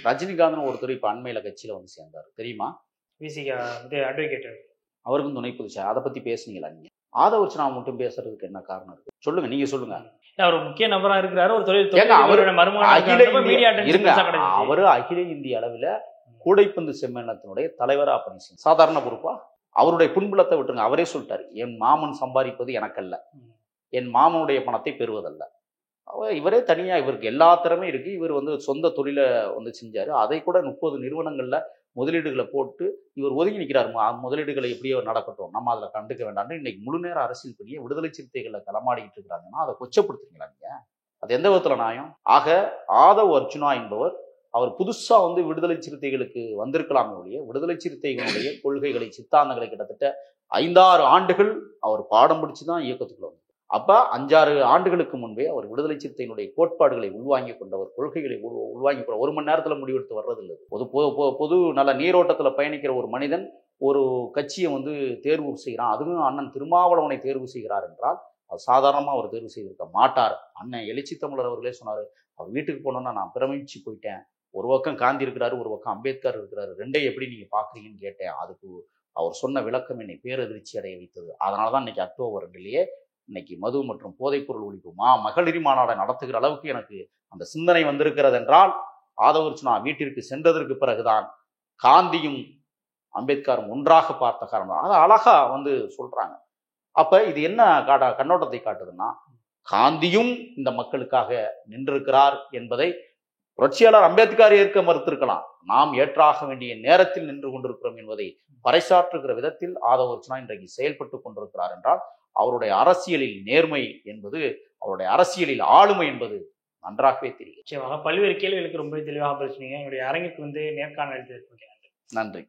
ரஜினிகாந்த் ஒருத்தர் இப்போ அண்மையில் கட்சியில் வந்து சேர்ந்தார், தெரியுமா? விசிகா அட்வொகேட் அவருக்கும் துணை பொதுச் செயலாளர். அதை பற்றி பேசுனீங்களா நீங்கள்? ஆதவர்ச்சனா மட்டும் பேசுறதுக்கு என்ன காரணம் இருக்கு? சொல்லுங்க, நீங்க சொல்லுங்க. அவர் முக்கிய நபரா இருக்கிறாரு, ஒரு தொழில் அவரு அகில இந்திய அளவில் கூடைப்பந்து செம்மேளத்தினுடைய தலைவரா பணி செய்யும். சாதாரண பொறுப்பா? அவருடைய புண்பலத்தை விட்டுருங்க. அவரே சொல்லிட்டாரு, என் மாமன் சம்பாதிப்பது எனக்கல்ல, என் மாமனுடைய பணத்தை பெறுவதல்ல. இவரே தனியா, இவருக்கு எல்லா திறமே இருக்கு. இவர் வந்து சொந்த தொழிலை வந்து செஞ்சாரு. அதை கூட 30 நிறுவனங்கள்ல முதலீடுகளை போட்டு இவர் ஒதுங்கி நிற்கிறார். முதலீடுகளை எப்படியோ நடக்கட்டும், நம்ம அதில் கண்டுக்க வேண்டாம்னு இன்னைக்கு முழு நேர அரசியல் பண்ணியே விடுதலை சிறுத்தைகளை களமாடிக்கிட்டு இருக்கிறாங்கன்னா அதை கொச்சப்படுத்துறீங்களா நீங்க? அது எந்த விதத்துல நியாயம்? ஆக ஆதவ் அர்ஜுனா என்பவர் அவர் புதுசா வந்து விடுதலை சிறுத்தைகளுக்கு வந்திருக்கலாமே ஒழிய விடுதலை சிறுத்தைகளுடைய கொள்கைகளை, சித்தாந்தங்களை கிட்டத்தட்ட 5-6 ஆண்டுகள் அவர் பாடம் பிடிச்சுதான் இயக்கத்துக்குள்ள வந்து. அப்ப 5-6 ஆண்டுகளுக்கு முன்பே அவர் விடுதலை சிறுத்தையினுடைய கோட்பாடுகளை உள்வாங்கி கொண்டவர், கொள்கைகளை உள்வாங்கி கொண்ட, 1 மணி நேரத்துல முடிவெடுத்து வர்றதில்லை. பொது நல்ல நீரோட்டத்துல பயணிக்கிற ஒரு மனிதன் ஒரு கட்சியை வந்து தேர்வு செய்கிறான், அதுவும் அண்ணன் திருமாவளவனை தேர்வு செய்கிறார் என்றால் அது சாதாரணமா அவர் தேர்வு செய்திருக்க மாட்டார். அண்ணன் எழுச்சி தமிழர் அவர்களே சொன்னாரு, அவர் வீட்டுக்கு போனோம்னா நான் பிரமிச்சு போயிட்டேன். ஒரு பக்கம் காந்தி இருக்கிறாரு, ஒரு பக்கம் அம்பேத்கர் இருக்கிறாரு, ரெண்டையும் எப்படி நீங்க பாக்குறீங்கன்னு கேட்டேன். அதுக்கு அவர் சொன்ன விளக்கம் என்னை பேரதிர்ச்சி அடைய வைத்தது. அதனாலதான் இன்னைக்கு அக்டோபர் 2 இன்னைக்கு மது மற்றும் போதைப்பொருள் ஒழிப்பு மகளிர் மாநாடை நடத்துகிற அளவுக்கு எனக்கு அந்த சிந்தனை வந்திருக்கிறது என்றால் ஆதவர்ச்சனா வீட்டிற்கு சென்றதற்கு பிறகுதான் காந்தியும் அம்பேத்கரும் ஒன்றாக பார்த்த காரணம். அதை அழகா வந்து சொல்றாங்க. அப்ப இது என்ன கண்ணோட்டத்தை காட்டுதுன்னா, காந்தியும் இந்த மக்களுக்காக நின்றிருக்கிறார் என்பதை புரட்சியாளர் அம்பேத்கர் ஏற்க மறுத்திருக்கலாம், நாம் ஏற்றாக வேண்டிய நேரத்தில் நின்று கொண்டிருக்கிறோம் என்பதை பறைசாற்றுகிற விதத்தில் ஆதவர்ச்சனா இன்றைக்கு செயல்பட்டு கொண்டிருக்கிறார் என்றால் அவருடைய அரசியலில் நேர்மை என்பது, அவருடைய அரசியலில் ஆளுமை என்பது நன்றாகவே தெரியும். பல்வேறு கேள்விகளுக்கு ரொம்ப தெளிவாக பேசுனீங்க. என்னுடைய அரங்கிற்கு வந்து நேர்காணல் எடுத்து. நன்றி.